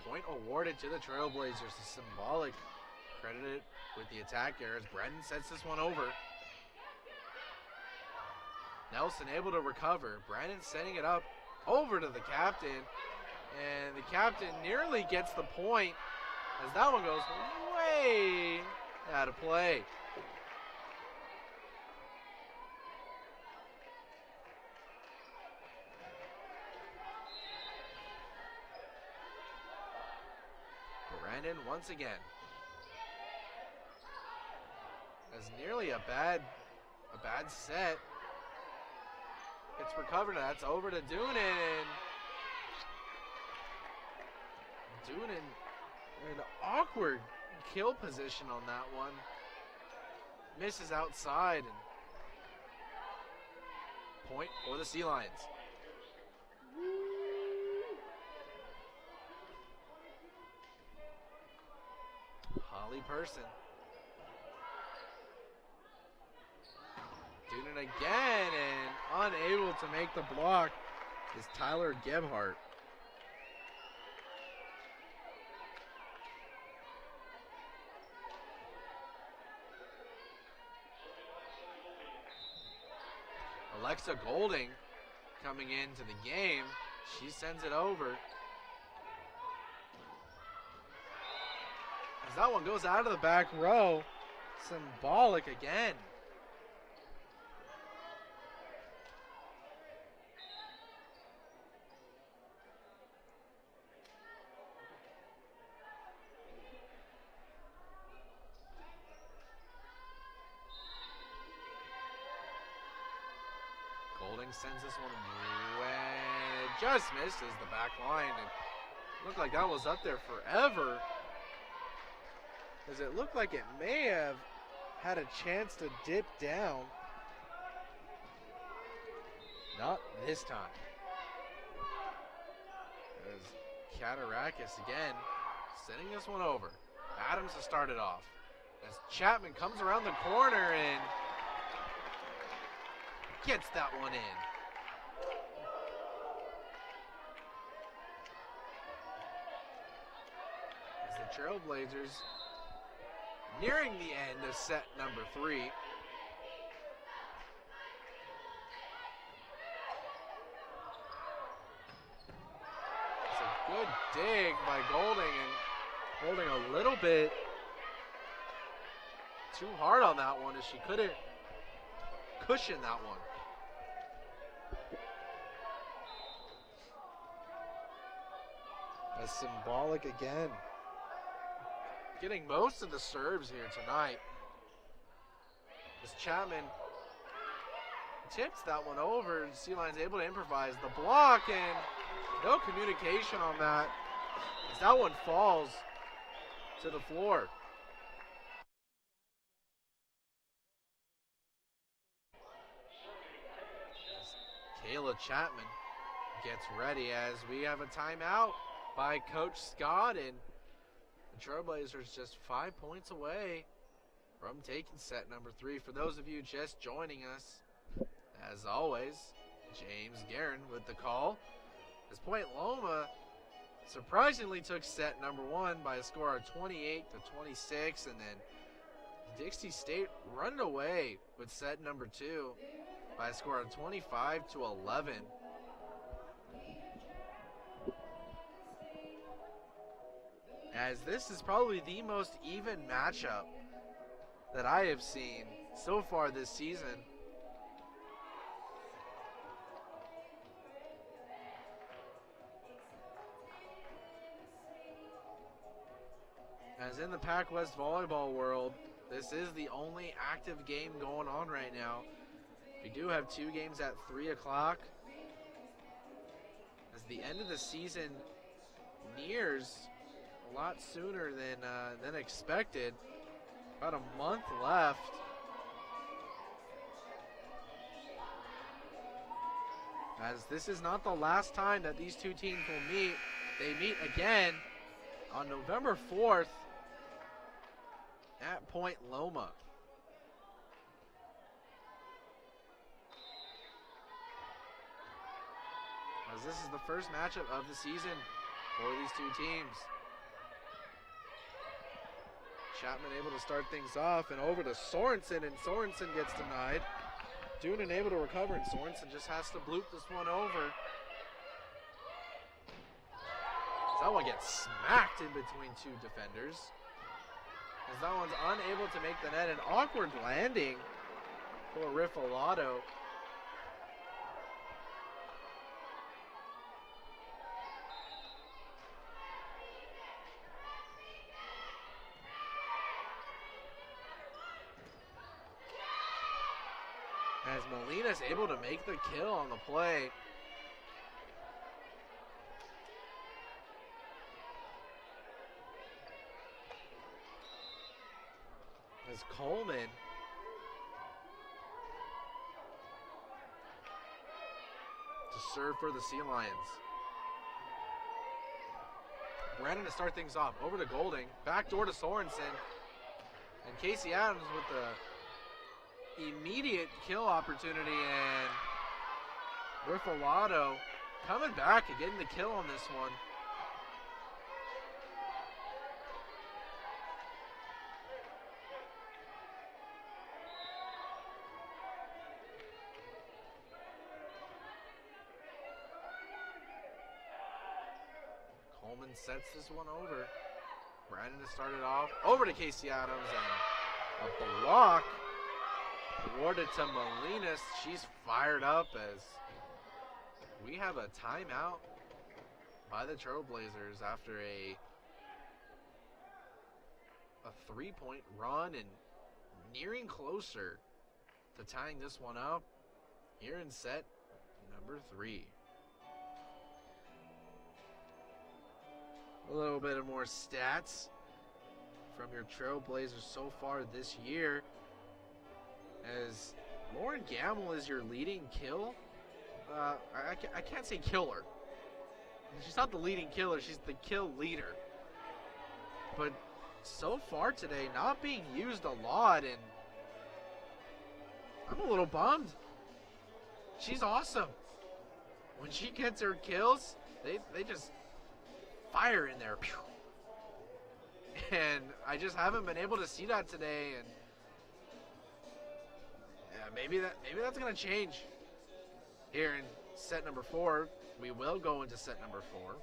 Point awarded to the Trailblazers. The Symbolic credited with the attack error as Brandon sets this one over. Nelson able to recover. Brandon setting it up over to the captain. And the captain nearly gets the point as that one goes way out of play. Brandon once again. As nearly a bad set. It's recovered. That's over to Doonan. Doonan in an awkward kill position on that one. Misses outside. And point for the Sea Lions. Holly Person. Doonan again, and unable to make the block is Tyler Gebhardt. Alexa Golding coming into the game. She sends it over. As that one goes out of the back row. Symbolic again. Golding sends this one away. Just misses the back line. And Looked like that was up there forever. As it looked like it may have had a chance to dip down. Not this time. As Katarakis again sending this one over. Adams has started off. As Chapman comes around the corner and gets that one in. As the Trailblazers nearing the end of set number 3. It's a good dig by Golding, and Golding a little bit too hard on that one as she couldn't cushion that one. As Symbolic again getting most of the serves here tonight. As Chapman tips that one over, Sea Lions able to improvise the block, and no communication on that as that one falls to the floor. As Kayla Chapman gets ready as we have a timeout by Coach Scott, and the Trailblazers just 5 points away from taking set number 3. For those of you just joining us, as always, James Guerin with the call. As Point Loma surprisingly took set number 1 by a score of 28-26, and then Dixie State run away with set number 2 by a score of 25-11. As this is probably the most even matchup that I have seen so far this season. As in the Pac West volleyball world, this is the only active game going on right now. We do have 2 games at 3 o'clock. As the end of the season nears a lot sooner than expected. About a month left. As this is not the last time that these 2 teams will meet. They meet again on November 4th at Point Loma. As this is the first matchup of the season for these 2 teams. Chapman able to start things off and over to Sorensen, and Sorensen gets denied. Doonan able to recover, and Sorensen just has to bloop this one over. That one gets smacked in between 2 defenders. As that one's unable to make the net. An awkward landing for Riffalato. As Molina's able to make the kill on the play. As Coleman to serve for the Sea Lions. Brandon to start things off. Over to Golding. Back door to Sorensen. And Casey Adams with the immediate kill opportunity, and Riffalato coming back and getting the kill on this one. Coleman sets this one over. Brandon has started off. Over to Casey Adams, and a block awarded to Molinas. She's fired up as we have a timeout by the Trailblazers after a 3-point run and nearing closer to tying this one up here in set number 3. a little bit of more stats from your Trailblazers so far this year. As Lauren Gamble is your leading kill. I can't say killer. She's not the leading killer, she's the kill leader. But so far today, not being used a lot, and I'm a little bummed. She's awesome. When she gets her kills, they just fire in there. And I just haven't been able to see that today, and yeah, maybe that's gonna change here in set number 4. We will go into set number 4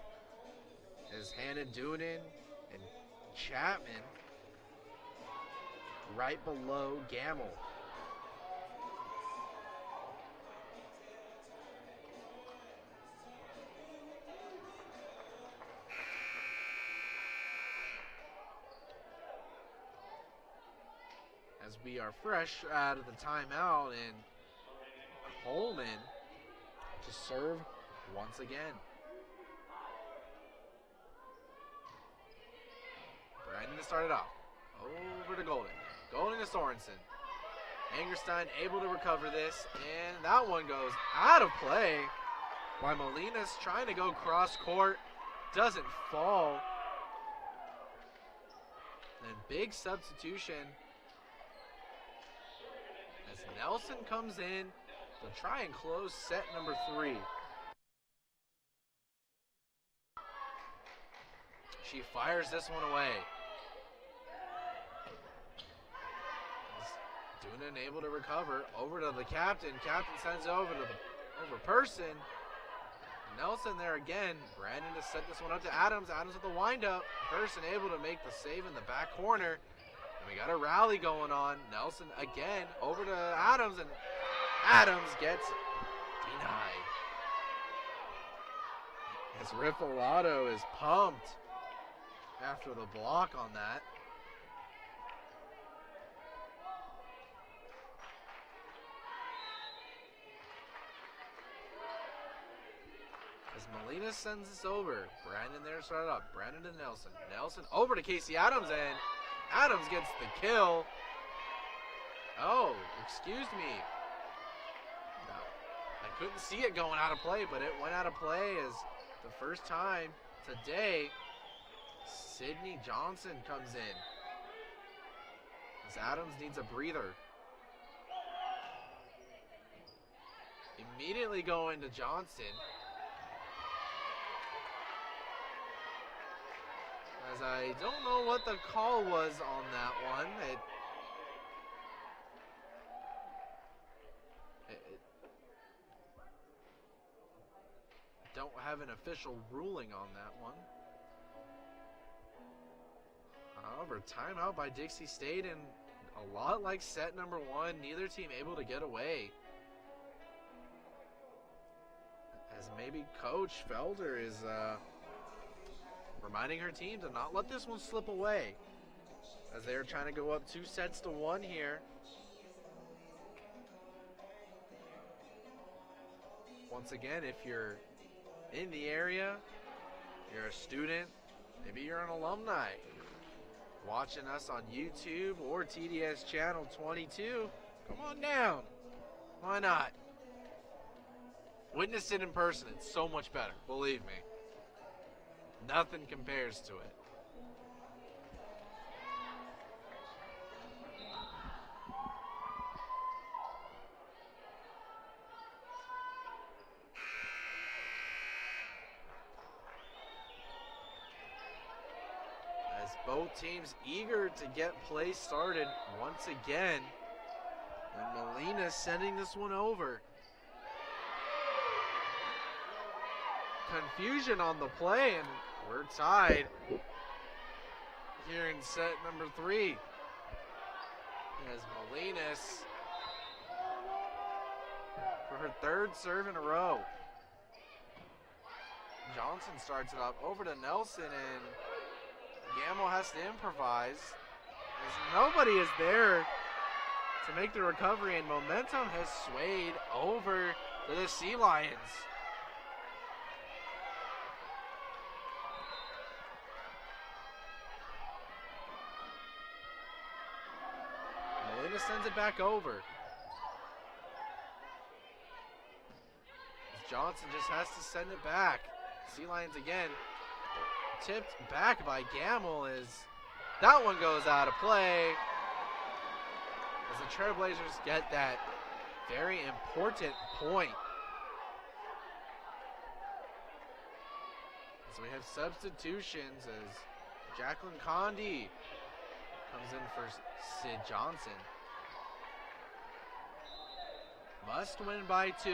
as Hannah Doonan and Chapman right below Gamble. As we are fresh out of the timeout, and Coleman to serve once again. Brandon to start it off. Over to Golden. Golden to Sorensen. Angerstein able to recover this, and that one goes out of play by Molina's trying to go cross court. Doesn't fall. And big substitution as Nelson comes in to try and close set number 3. She fires this one away. Doonan able to recover. Over to the captain. Captain sends it over to the Person. Nelson there again. Brandon to set this one up to Adams. Adams with the windup. Person able to make the save in the back corner. And we got a rally going on. Nelson again over to Adams, and Adams gets denied. As Riffolato is pumped after the block on that. As Molina sends this over. Brandon there started up. Brandon to Nelson. Nelson over to Casey Adams, and Adams gets the kill. Oh, excuse me. No, I couldn't see it going out of play, but it went out of play as the first time today Sydney Johnson comes in. As Adams needs a breather. Immediately going to Johnson. As I don't know what the call was on that one. Don't have an official ruling on that one. However, timeout by Dixie State, and a lot like set number 1, neither team able to get away. As maybe Coach Felder is reminding her team to not let this one slip away, as they're trying to go up 2-1 here. Once again, if you're in the area, you're a student, maybe you're an alumni, watching us on YouTube or TDS Channel 22, come on down. Why not? Witness it in person. It's so much better, believe me. Nothing compares to it. As both teams eager to get play started once again. And Molina sending this one over. Confusion on the play, and we're tied here in set number 3. As Molinas for her 3rd serve in a row. Johnson starts it up over to Nelson, and Gamble has to improvise as nobody is there to make the recovery, and momentum has swayed over to the Sea Lions. of sends it back over. Johnson just has to send it back. Sea Lions again. Tipped back by Gamble as that one goes out of play. As the Trailblazers get that very important point. So we have substitutions as Jacqueline Condi comes in for Sid Johnson. Must win by 2.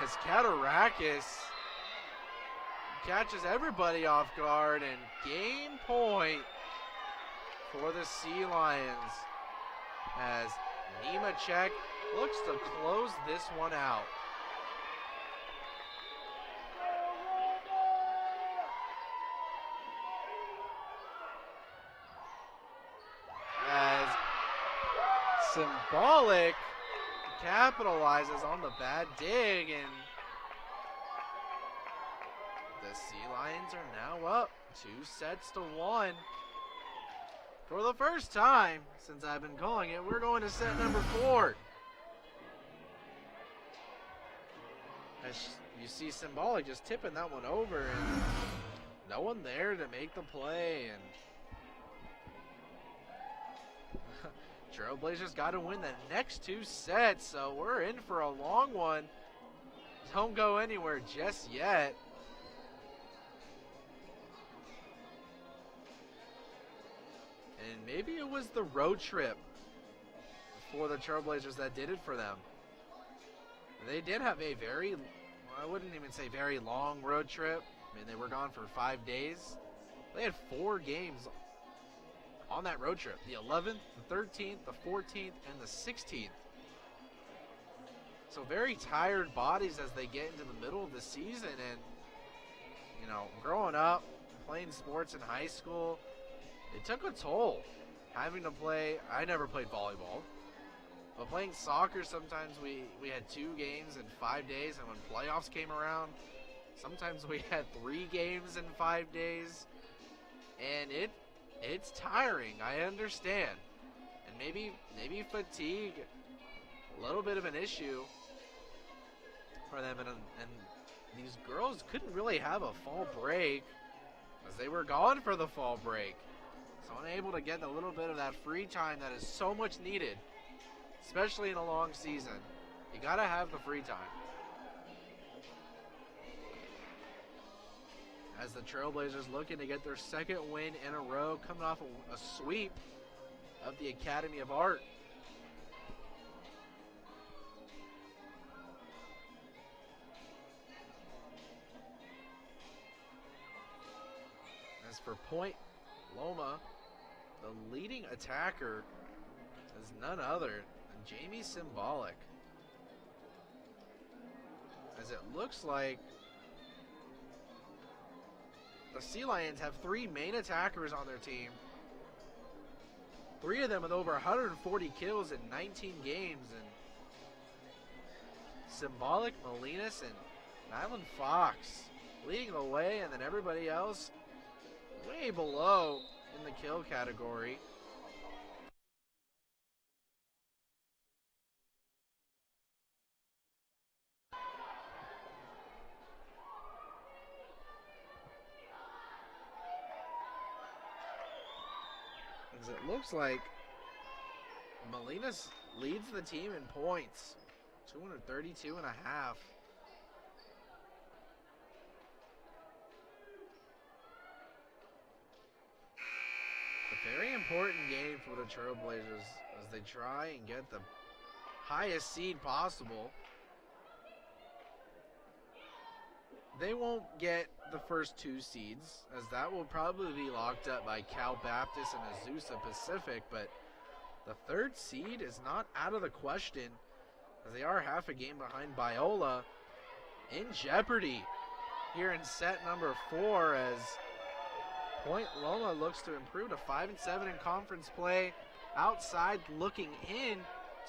As Katarakis catches everybody off guard, and game point for the Sea Lions as Nemechek looks to close this one out. As Symbolic capitalizes on the bad dig, and the Sea Lions are now up 2-1. For the first time since I've been calling it, we're going to set number 4. As you see Symbolic just tipping that one over, and no one there to make the play, and Trailblazers got to win the next 2 sets, so we're in for a long one. Don't go anywhere just yet. And maybe it was the road trip for the Trailblazers that did it for them. They did have a very, I wouldn't even say very long road trip. I mean, they were gone for 5 days. They had 4 games on that road trip. The 11th, the 13th, the 14th, and the 16th. So very tired bodies as they get into the middle of the season. And, you know, growing up, playing sports in high school, it took a toll. Having to play, I never played volleyball. But playing soccer, sometimes we had 2 games in 5 days. And when playoffs came around, sometimes we had 3 games in 5 days. And it's tiring, I understand. And maybe fatigue, a little bit of an issue for them. And these girls couldn't really have a fall break as they were gone for the fall break. So unable to get a little bit of that free time that is so much needed, especially in a long season. You gotta have the free time. As the Trailblazers looking to get their 2nd win in a row, coming off a sweep of the Academy of Art. As for point, Loma, the leading attacker is none other than Jamie Symbolic. As it looks like the Sea Lions have 3 main attackers on their team. 3 of them with over 140 kills in 19 games. And Symbolic, Molinas, and Nyland Fox leading the way, and then everybody else way below in the kill category. As it looks like Molinas leads the team in points, 232 and a half. A very important game for the Trailblazers as they try and get the highest seed possible. They won't get the first 2 seeds, as that will probably be locked up by Cal Baptist and Azusa Pacific, but the 3rd seed is not out of the question, as they are half a game behind Biola, in jeopardy here in set number 4, as Point Loma looks to improve to 5-7 in conference play, outside looking in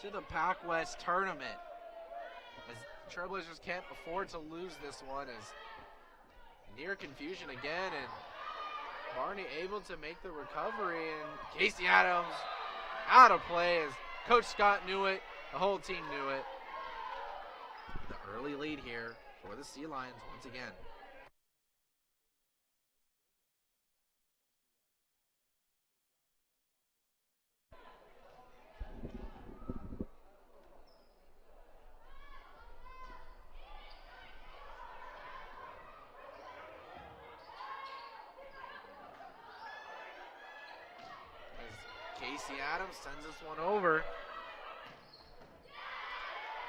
to the Pac West tournament. As Trailblazers can't afford to lose this one, as near confusion again, and Barney able to make the recovery, and Casey Adams out of play as Coach Scott knew it. The whole team knew it. The early lead here for the Sea Lions once again. Casey Adams sends this one over.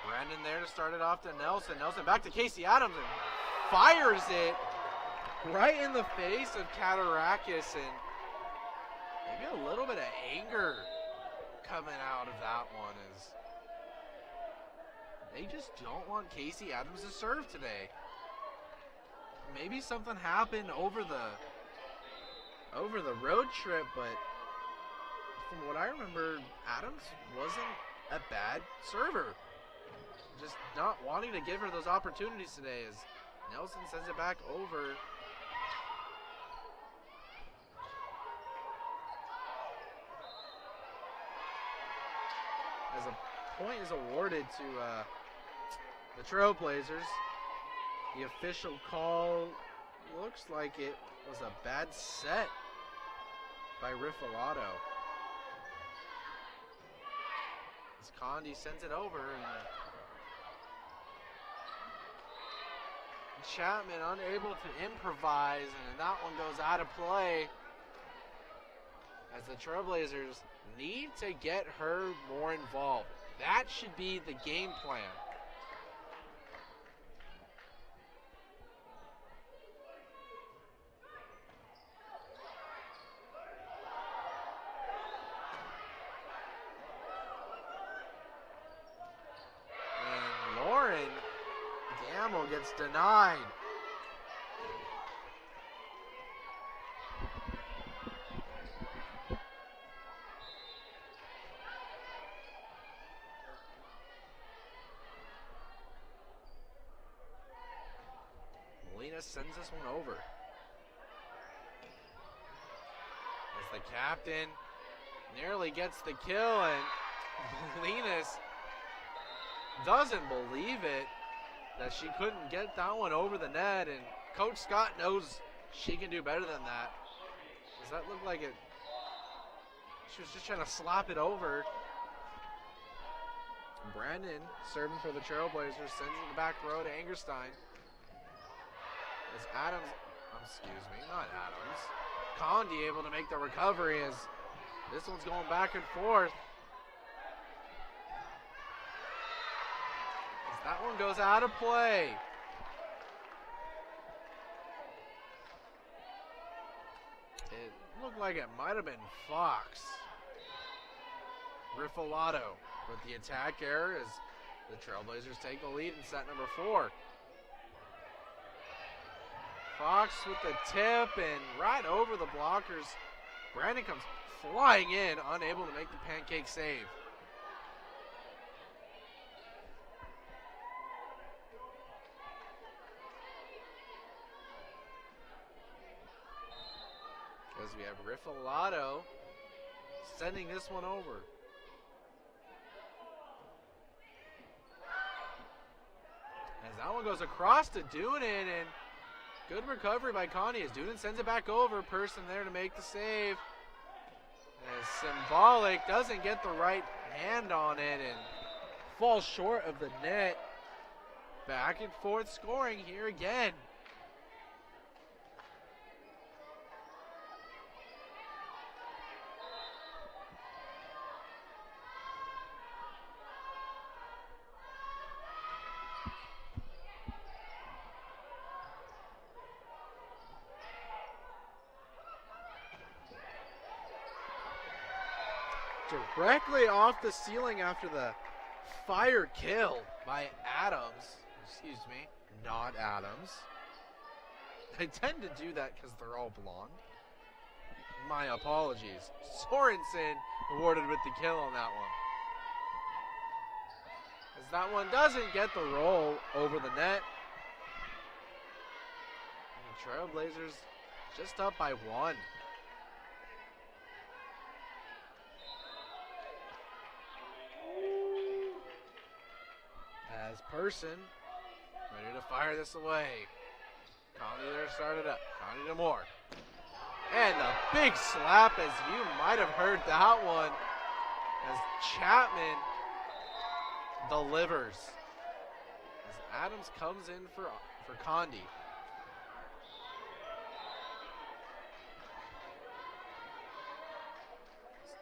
Brandon there to start it off to Nelson. Nelson back to Casey Adams and fires it right in the face of Katarakis, and maybe a little bit of anger coming out of that one as they just don't want Casey Adams to serve today. Maybe something happened over the road trip, but from what I remember, Adams wasn't a bad server. Just not wanting to give her those opportunities today as Nelson sends it back over. As a point is awarded to the Trailblazers. The official call looks like it was a bad set by Riffalato. As Condi sends it over, and Chapman unable to improvise, and that one goes out of play as the Trailblazers need to get her more involved. That should be the game plan. Gets denied. Molina sends this one over. As the captain nearly gets the kill, and Molinas doesn't believe it that she couldn't get that one over the net, and Coach Scott knows she can do better than that. Does that look like it? She was just trying to slap it over. Brandon serving for the Trailblazers, sends it the back row to Angerstein. As Adams, excuse me, not Adams. Condi able to make the recovery as this one's going back and forth. That one goes out of play. It looked like it might have been Fox. Riffalato with the attack error as the Trailblazers take the lead in set number 4. Fox with the tip and right over the blockers. Brandon comes flying in, unable to make the pancake save. As we have Riffalato sending this one over. As that one goes across to Doonan, and good recovery by Connie as Doonan sends it back over. Person there to make the save. As Symbolic doesn't get the right hand on it and falls short of the net. Back and forth scoring here again. Directly off the ceiling after the fire kill by Adams. Excuse me, not Adams. I tend to do that because they're all blonde. My apologies. Sorensen awarded with the kill on that one. As that one doesn't get the roll over the net. And the Trailblazers just up by 1. As Person ready to fire this away. Connie there started up. Connie to Moore. And a big slap, as you might have heard that one, as Chapman delivers. As Adams comes in for Condi.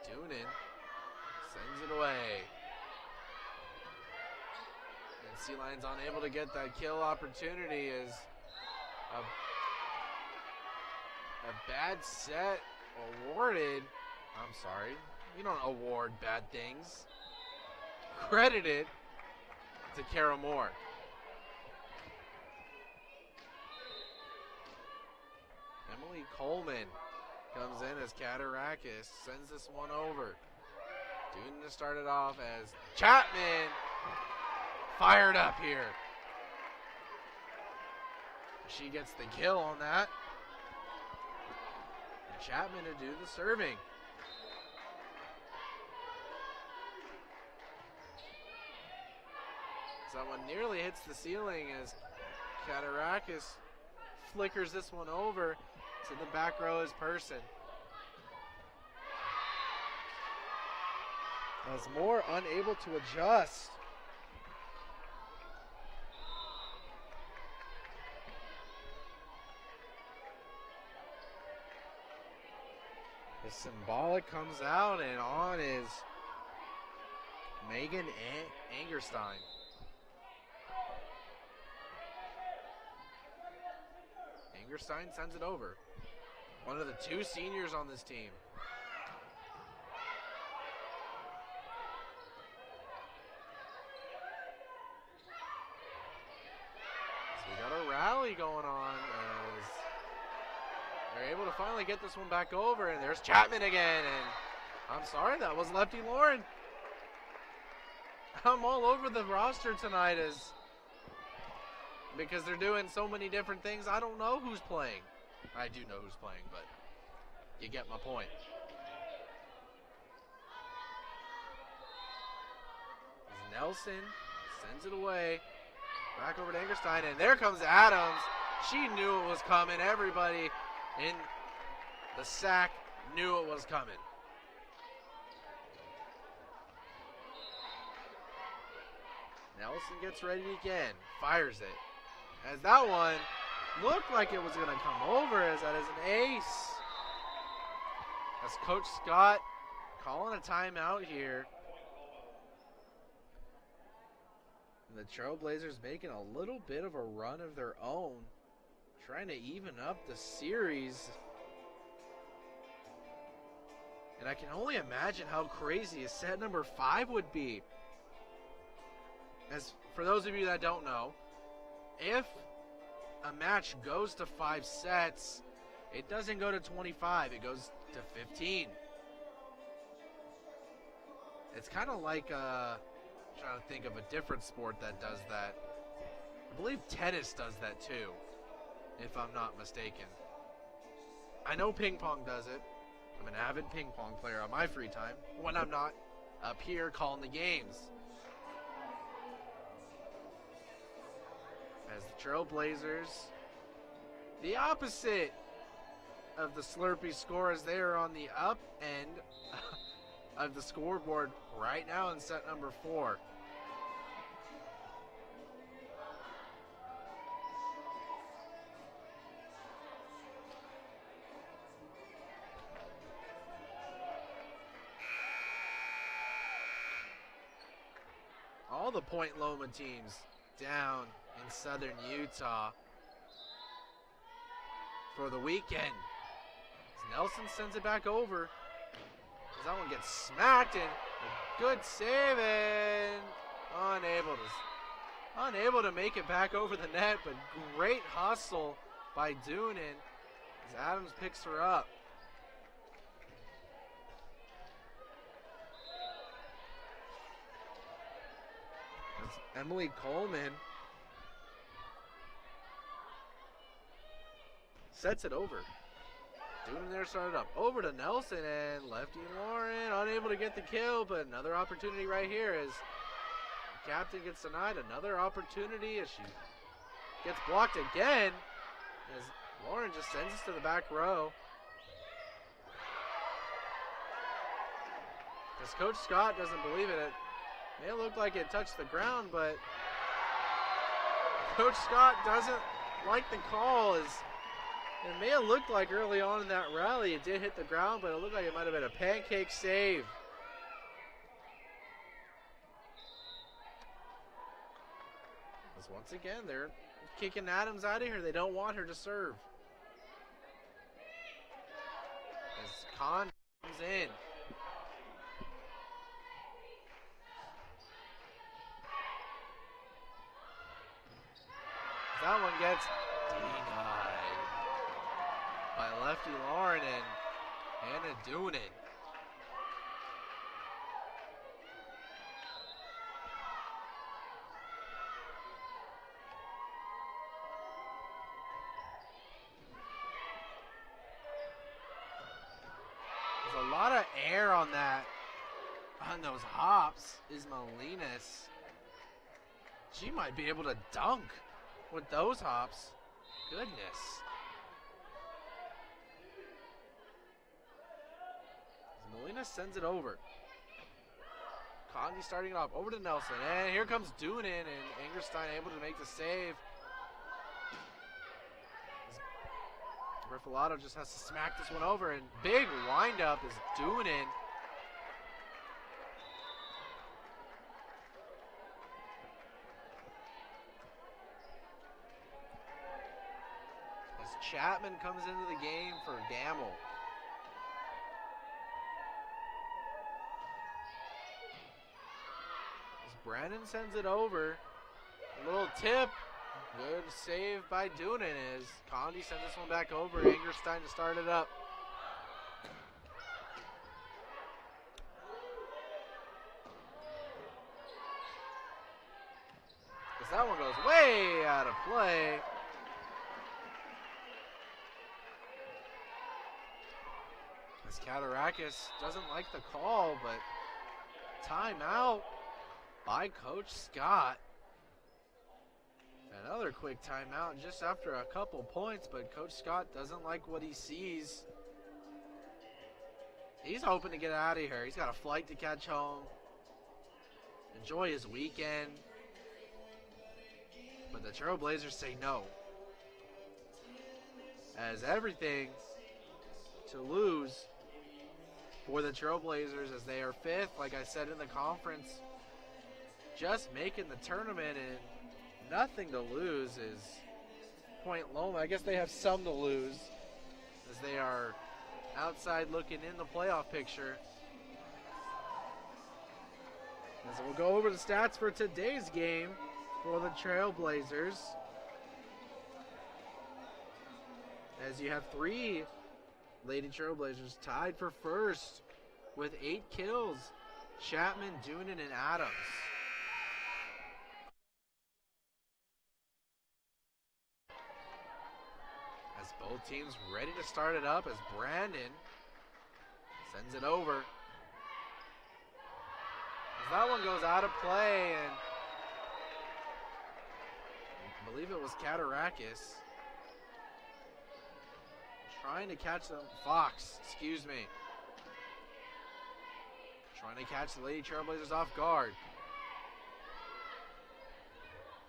Doonan sends it away. And Sea Lions unable to get that kill opportunity as a bad set awarded. I'm sorry. You don't award bad things. Credited to Kara Moore. Emily Coleman comes in as Katarakis sends this one over. Doonan to start it off as Chapman fired up here. She gets the kill on that. And Chapman to do the serving. That one nearly hits the ceiling as Katarakis flickers this one over to the back row as Person. As Moore unable to adjust. The symbolic comes out, and on is Megan Angerstein. Angerstein sends it over. One of the 2 seniors on this team. So we got a rally going on as they're able to finally get this one back over, and there's Chapman again, and I'm sorry, that was Lefty Lauren. I'm all over the roster tonight because they're doing so many different things. I don't know who's playing. I do know who's playing, but you get my point. As Nelson sends it away. Back over to Angerstein, and there comes Adams. She knew it was coming. Everybody in the sack knew it was coming. Nelson gets ready again, fires it. As that one looked like it was going to come over, as that is an ace. As Coach Scott calling a timeout here. And the Trailblazers making a little bit of a run of their own, trying to even up the series. And I can only imagine how crazy a set number 5 would be. As for those of you that don't know, if a match goes to 5 sets, it doesn't go to 25, it goes to 15. It's kind of like, I'm trying to think of a different sport that does that. I believe tennis does that too, if I'm not mistaken. I know ping pong does it. I'm an avid ping pong player on my free time when I'm not up here calling the games. As the Trailblazers, the opposite of the Slurpee score, as they are on the up end of the scoreboard right now in set number 4. All the Point Loma teams down in southern Utah for the weekend. As Nelson sends it back over. As that one gets smacked, and a good save, and unable to make it back over the net, but great hustle by Doonan as Adams picks her up. That's Emily Coleman sets it over. Doonan there started up. Over to Nelson, and lefty Lauren unable to get the kill, but another opportunity right here as Captain gets denied. Another opportunity as she gets blocked again as Lauren just sends us to the back row. As Coach Scott doesn't believe it. It may look like it touched the ground, but Coach Scott doesn't like the call. As it may have looked like early on in that rally it did hit the ground, but it looked like it might have been a pancake save. As once again, they're kicking Adams out of here. They don't want her to serve. As Khan comes in. That one gets denied by lefty Lauren and Hannah Doonan. There's a lot of air on those hops. Ismalinas. She might be able to dunk with those hops. Goodness. Molina sends it over. Condi starting it off over to Nelson. And here comes Doonan, and Angerstein able to make the save. Riffalato just has to smack this one over, and big windup is Doonan. Chapman comes into the game for Gamble. As Brandon sends it over. A little tip. Good save by Doonan as Condi sends this one back over. Angerstein to start it up. As that one goes way out of play. Katarakis doesn't like the call, but timeout by Coach Scott. Another quick timeout just after a couple points, but Coach Scott doesn't like what he sees. He's hoping to get out of here. He's got a flight to catch home, enjoy his weekend. But the Trailblazers say no. As everything to lose for the Trailblazers as they are fifth, like I said in the conference, just making the tournament and nothing to lose is Point Loma. I guess they have some to lose as they are outside looking in the playoff picture. And so we'll go over the stats for today's game for the Trailblazers. As you have three Lady Trailblazers tied for first with 8 kills. Chapman, Doonan, and Adams. As both teams ready to start it up as Brandon sends it over. As that one goes out of play, and I believe it was Katarakis trying to catch them. Fox, excuse me. Trying to catch the Lady Trailblazers off guard.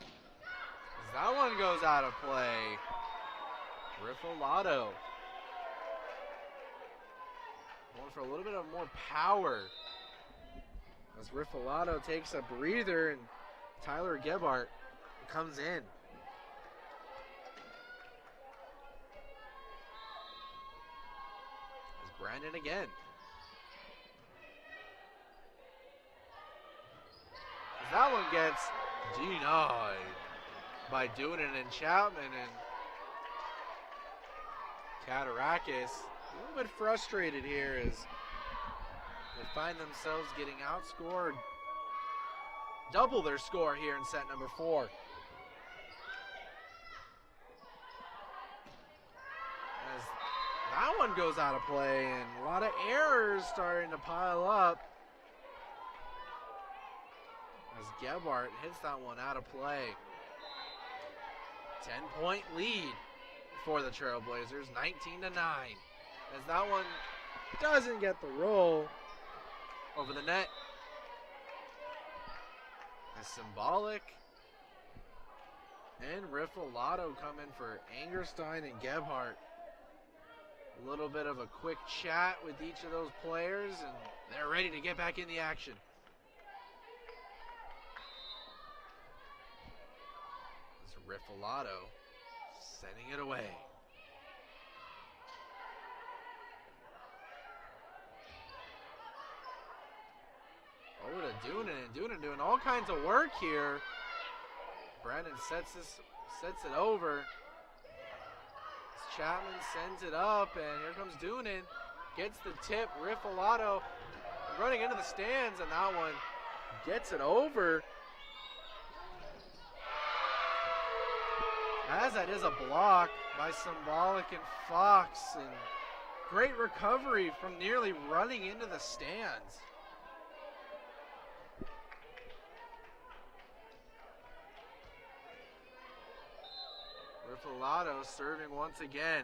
As that one goes out of play. Riffalato. Going for a little bit of more power. As Riffalato takes a breather and Tyler Gebhardt comes in. Brandon again. As that one gets denied by Doonan and Chapman, and Katarakis a little bit frustrated here as they find themselves getting outscored. Double their score here in set number 4. As That one goes out of play, and a lot of errors starting to pile up as Gebhardt hits that one out of play. 10-point lead for the Trailblazers, 19-9. As that one doesn't get the roll over the net. As Symbolic and Riffalato come in for Angerstein and Gebhardt. A little bit of a quick chat with each of those players, and they're ready to get back in the action. It's Riffalato sending it away. Over to Doonan, and Doonan doing all kinds of work here. Brandon sets it over. Chapman sends it up, and here comes Doonan. Gets the tip. Riffalato running into the stands, and that one gets it over. As that is a block by Symbolic and Fox, and great recovery from nearly running into the stands. Riffalato serving once again.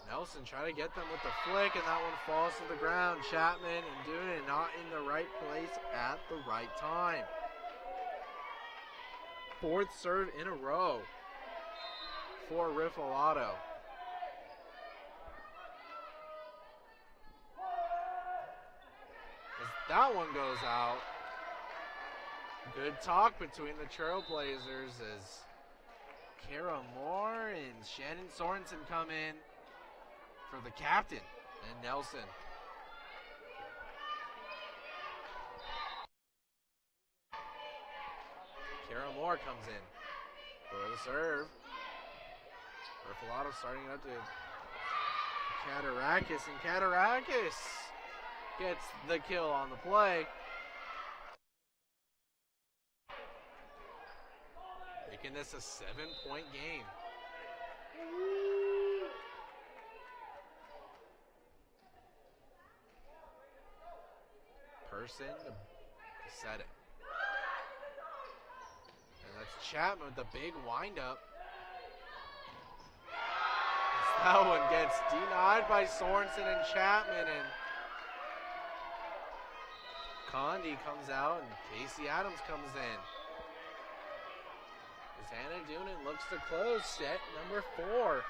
Nelson trying to get them with the flick, and that one falls to the ground. Chapman and Doonan not in the right place at the right time. Fourth serve in a row for Riffalato. That one goes out. Good talk between the Trailblazers as Kara Moore and Shannon Sorensen come in for the captain and Nelson. Kara Moore comes in for the serve. Riffalato starting it up to Katarakis, and Katarakis gets the kill on the play. Making this a 7-point game. Person to set it. And that's Chapman with the big windup. That one gets denied by Sorensen and Chapman, and Condi comes out and Casey Adams comes in. As Hannah Doonan looks to close set number 4.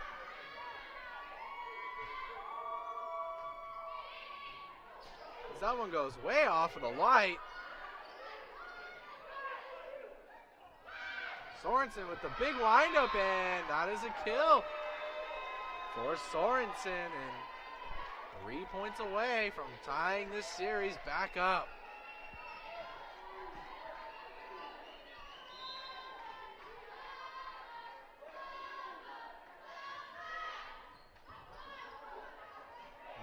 As that one goes way off of the light. Sorensen with the big windup, and that is a kill for Sorensen, and 3 points away from tying this series back up.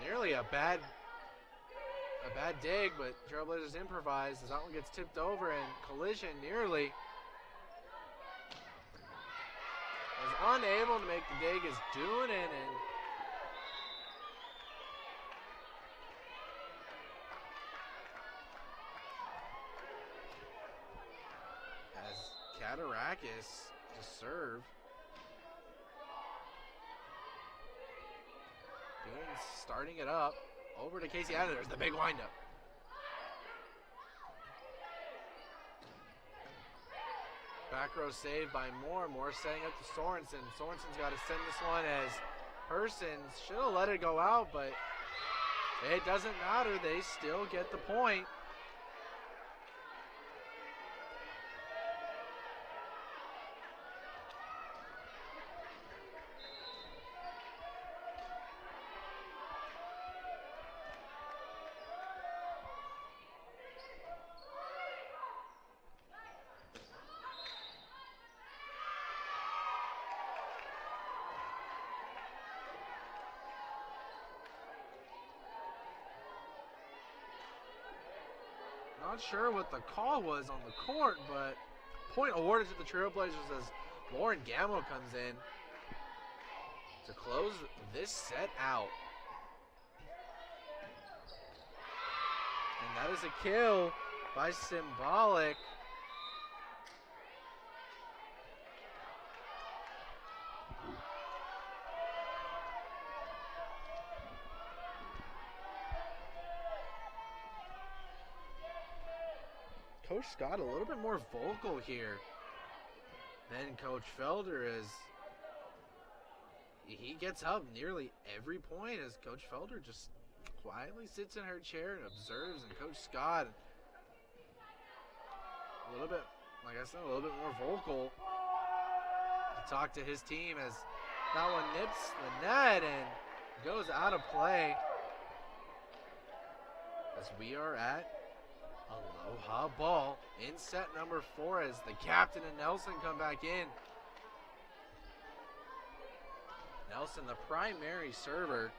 Nearly a bad dig, but Trailblazers improvise as that one gets tipped over, and collision nearly. Was unable to make the dig as Doonan and as Katarakis to serve. Doonan's starting it up. Over to Casey Adams. There's the big windup. Back row saved by Moore. Moore setting up to Sorensen. Sorensen's got to send this one as Persons should have let it go out, but it doesn't matter. They still get the point. Not sure what the call was on the court, but point awarded to the Trailblazers as Lauren Gammo comes in to close this set out. And that is a kill by Symbolic. Coach Scott a little bit more vocal here than Coach Felder, as he gets up nearly every point as Coach Felder just quietly sits in her chair and observes, and Coach Scott a little bit, like I said, a little bit more vocal to talk to his team as that one nips the net and goes out of play as we are at Aloha ball in set number 4 as the captain and Nelson come back in. Nelson, the primary server.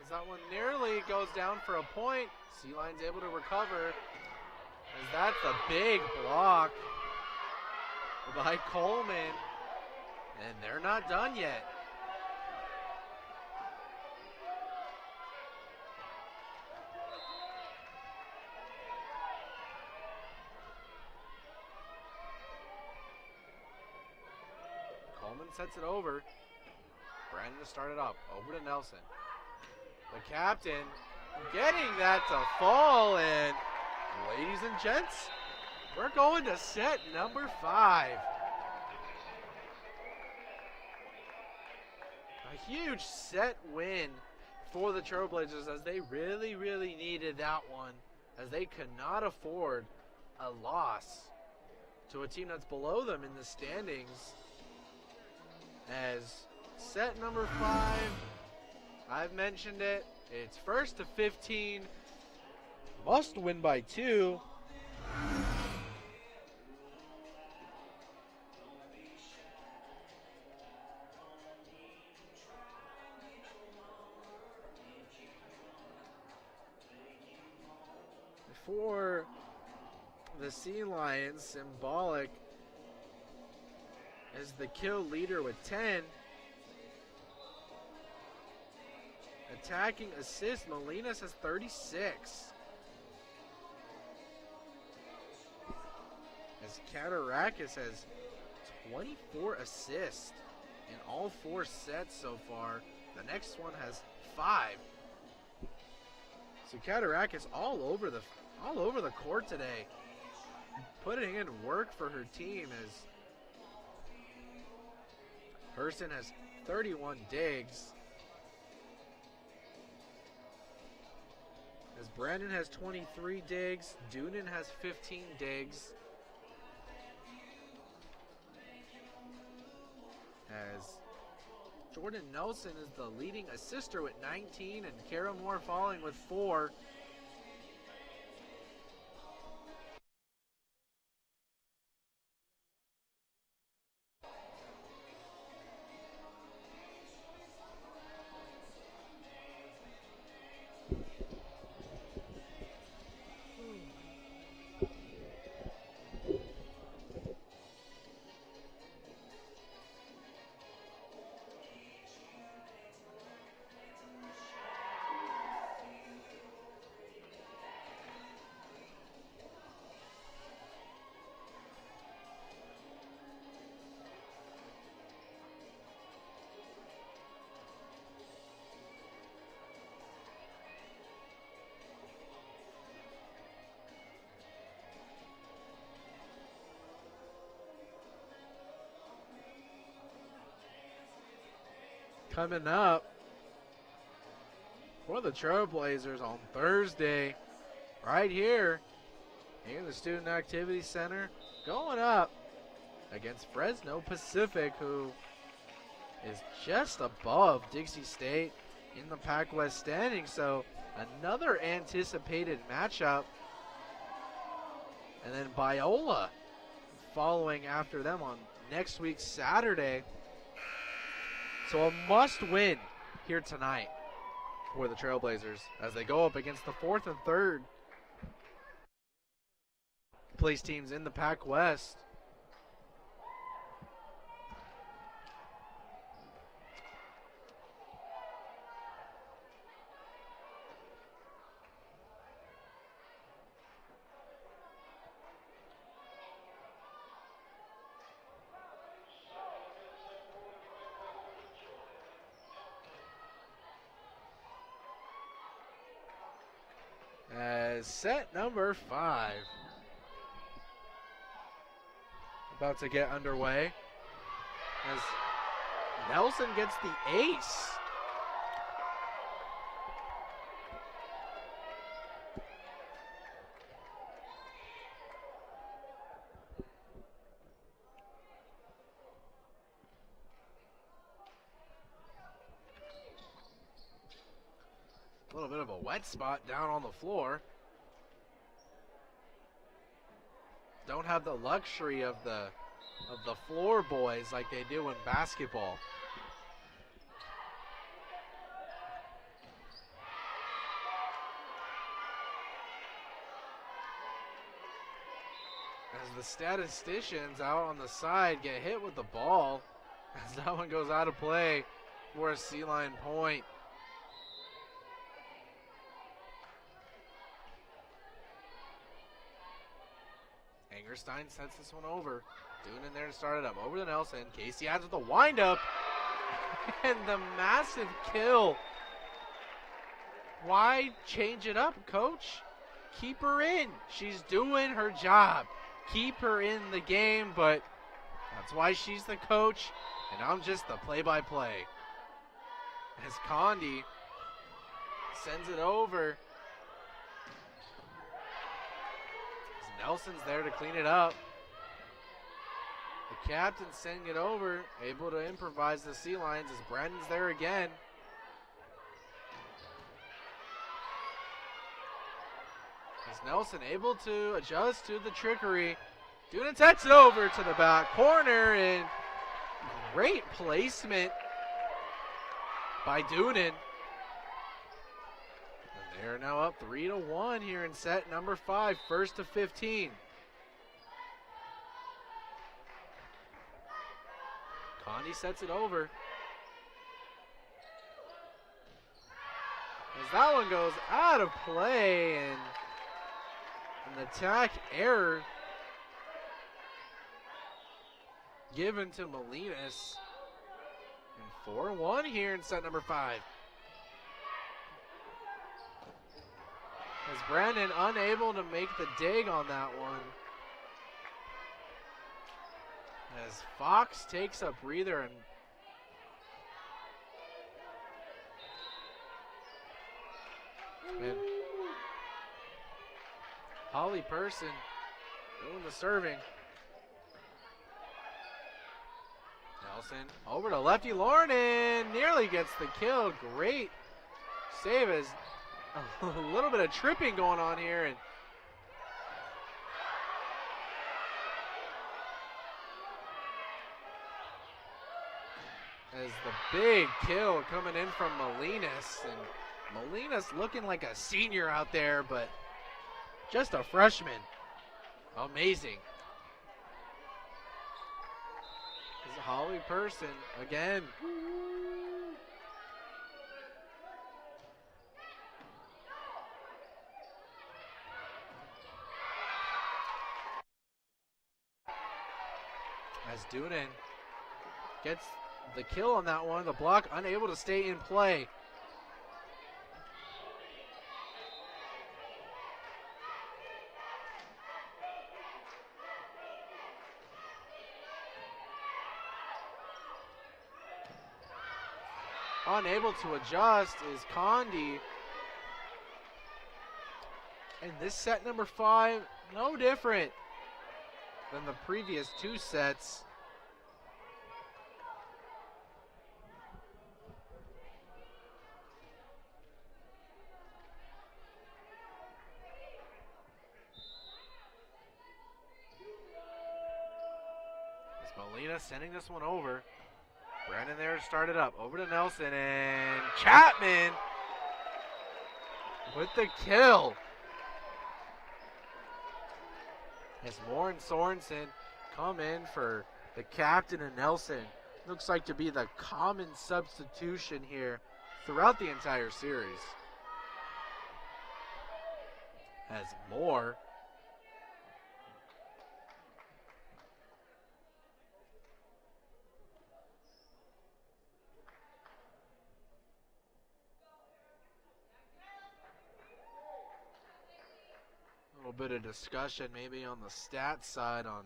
As that one nearly goes down for a point, Sea Lion's able to recover as that's a big block by Coleman, and they're not done yet. Coleman sets it over. Brandon to start it up. Over to Nelson. The captain getting that to fall, and ladies and gents, we're going to set number 5. A huge set win for the Trailblazers as they really, really needed that one, as they could not afford a loss to a team that's below them in the standings. As set number 5, I've mentioned it, it's first to 15, must win by 2. For the Sea Lions, Symbolic as the kill leader with 10. Attacking assist, Molinas has 36. As Katarakis has 24 assists in all 4 sets so far. The next one has 5. So Katarakis all over the court today, putting in work for her team, as Hurston has 31 digs. As Brandon has 23 digs, Doonan has 15 digs. As Jordan Nelson is the leading assister with 19, and Kara Moore following with 4. Coming up for the Trailblazers on Thursday, right here in the Student Activity Center, going up against Fresno Pacific, who is just above Dixie State in the Pac West standings. So another anticipated matchup. And then Biola following after them on next week, Saturday. So a must-win here tonight for the Trailblazers as they go up against the 4th and 3rd place teams in the Pac West. As set number 5 about to get underway as Nelson gets the ace. A little bit of a wet spot down on the floor. Don't have the luxury of the floor boys like they do in basketball. As the statisticians out on the side get hit with the ball, as that one goes out of play for a C-line point. Angerstein sets this one over. Doonan there to start it up. Over to Nelson. Casey adds with the windup. And the massive kill. Why change it up, coach? Keep her in. She's doing her job. Keep her in the game, but that's why she's the coach, and I'm just the play-by-play. As Condi sends it over. Nelson's there to clean it up. The captain sending it over, able to improvise the sea lines as Brandon's there again. As Nelson able to adjust to the trickery. Doonan sets it over to the back corner, and great placement by Doonan. They're now up 3-1 here in set number 5, 1st to 15. Condi sets it over. As that one goes out of play, and an attack error given to Molinas. And 4-1 here in set number 5. As Brandon unable to make the dig on that one. As Fox takes a breather and Holly Person doing the serving. Nelson over to Lefty Lauren and nearly gets the kill. Great save as a little bit of tripping going on here, and as the big kill coming in from Molinas, and Molinas looking like a senior out there, but just a freshman. Amazing. This is Holly Person again. As Doonan gets the kill on that one, the block unable to stay in play. Unable to adjust is Condi. And this set number 5, no different than the previous 2 sets. Loma sending this one over. Brandon there started up. Over to Nelson, and Chapman with the kill. As Moore and Sorensen come in for the captain and Nelson. Looks like to be the common substitution here throughout the entire series. As Moore bit of discussion maybe on the stats side on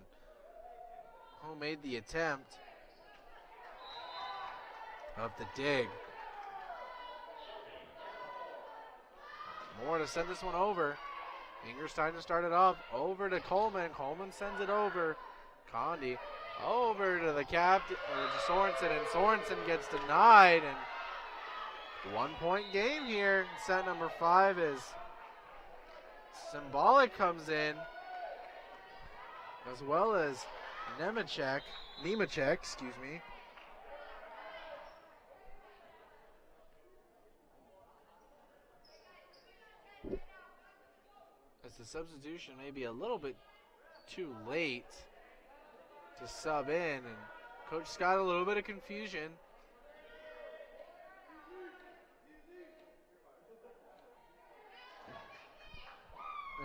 who made the attempt of the dig. Moore to send this one over. Ingerstein to start it off. Over to Coleman. Coleman sends it over. Condi over to the captain, or to Sorensen, and Sorensen gets denied. And 1 point game here in set number 5 is Symbolic comes in, as well as Nemechek, excuse me. As the substitution may be a little bit too late to sub in, and Coach Scott a little bit of confusion.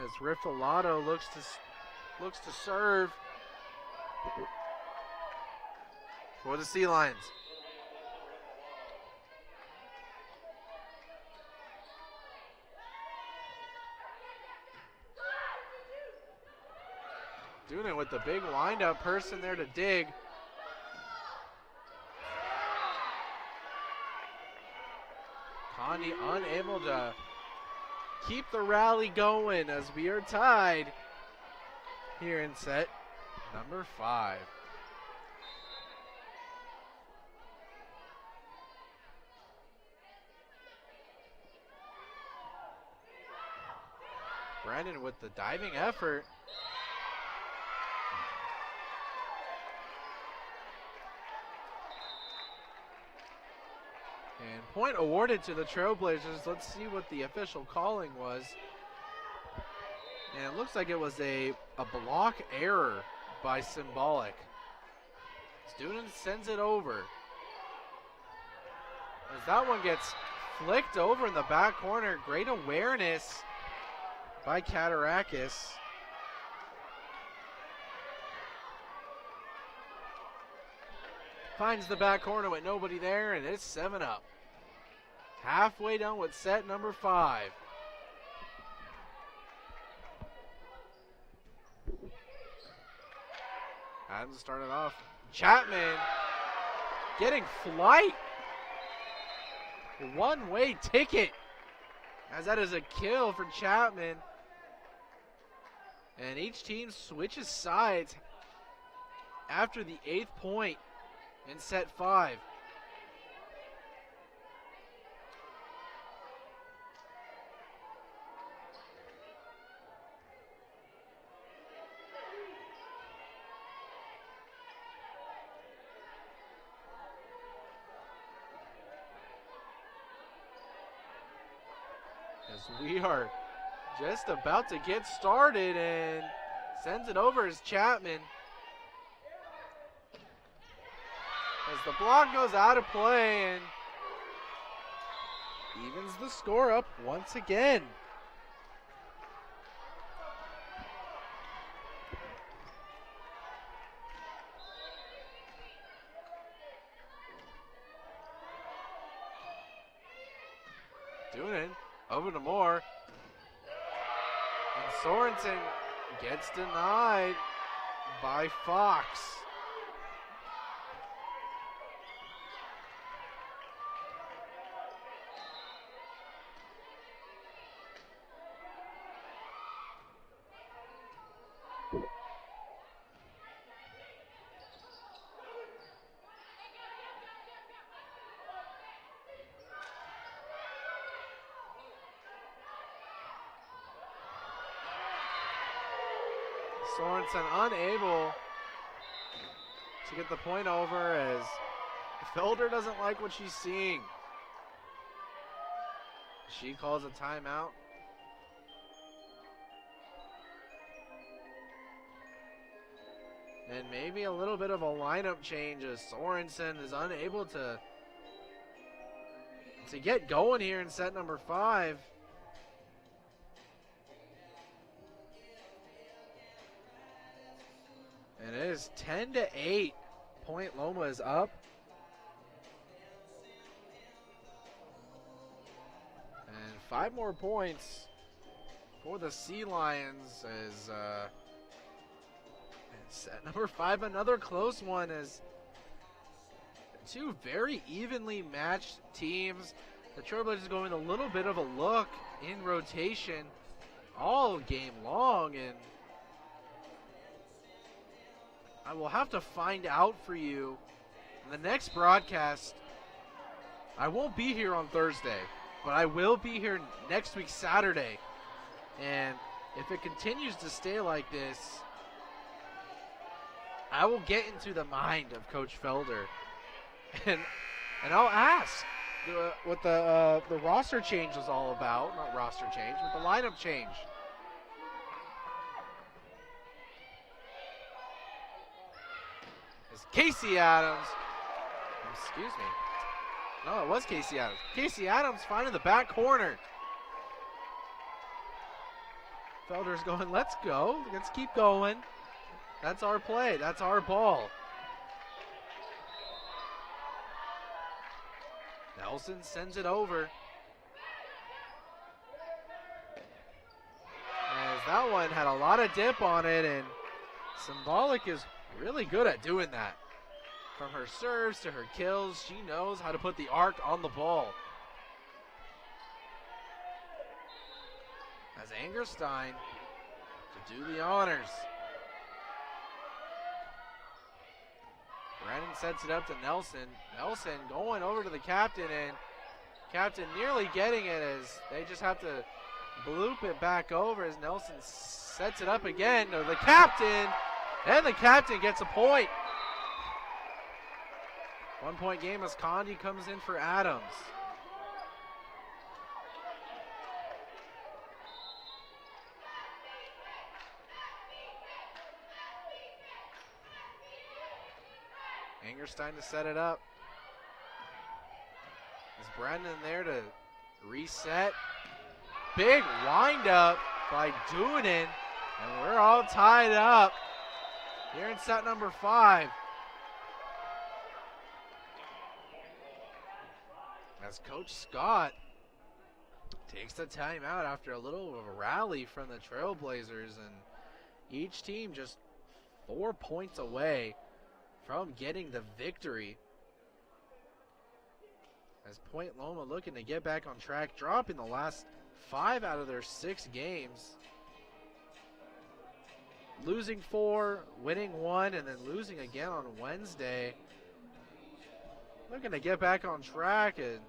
As Riffalato looks to serve for the Sea Lions. Doing it with the big wind-up person there to dig. Condi unable to keep the rally going as we are tied here in set number 5. Brandon with the diving effort. And point awarded to the Trailblazers. Let's see what the official calling was. And it looks like it was a block error by Symbolic. Student sends it over. As that one gets flicked over in the back corner. Great awareness by Katarakis. Finds the back corner with nobody there, and it's 7-up. Halfway done with set number 5. Adams started off. Chapman getting flight. One-way ticket, as that is a kill for Chapman. And each team switches sides after the 8th point in set 5. As we are just about to get started, and sends it over as Chapman. As the block goes out of play and evens the score up once again. Doing it over to Moore. And Sorensen gets denied by Fox. Sorensen unable to get the point over as Felder doesn't like what she's seeing. She calls a timeout. And maybe a little bit of a lineup change as Sorensen is unable to get going here in set number 5. And it is 10-8. Point Loma is up. And 5 more points for the Sea Lions as set number 5, another close one as two very evenly matched teams. The Trailblazers going a little bit of a look in rotation all game long, and I will have to find out for you in the next broadcast. I won't be here on Thursday, but I will be here next week, Saturday. And if it continues to stay like this, I will get into the mind of Coach Felder, and I'll ask what the roster change is all about. Not roster change, but the lineup change. It's Casey Adams. Excuse me. No, it was Casey Adams. Casey Adams finding the back corner. Felder's going, let's go. Let's keep going. That's our play. That's our ball. Nelson sends it over. As that one had a lot of dip on it, and Symbolic is really good at doing that. From her serves to her kills, she knows how to put the arc on the ball. As Angerstein to do the honors. Brennan sets it up to Nelson. Nelson going over to the captain, and captain nearly getting it as they just have to bloop it back over as Nelson sets it up again to the captain, and the captain gets a point. 1 point game as Condi comes in for Adams. Angerstein to set it up. Is Brendan there to reset? Big wind-up by Doonan, and we're all tied up here in set number 5. As Coach Scott takes the timeout after a little of a rally from the Trailblazers, and each team just 4 points away from getting the victory. As Point Loma looking to get back on track, dropping the last 5 out of their 6 games. Losing 4, winning 1, and then losing again on Wednesday. Looking to get back on track, and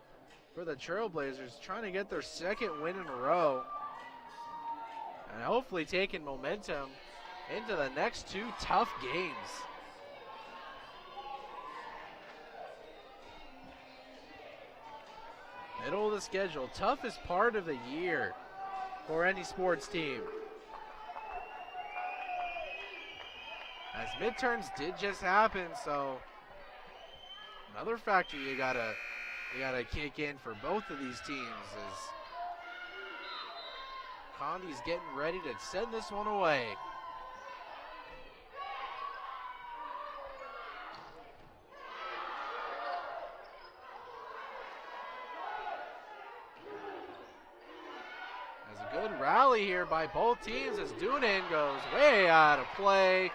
for the Trailblazers, trying to get their 2nd win in a row. And hopefully taking momentum into the next 2 tough games. Middle of the schedule, toughest part of the year for any sports team. As midterms did just happen, so another factor you gotta kick in for both of these teams is Condi's getting ready to send this one away. Good rally here by both teams as Doonan goes way out of play.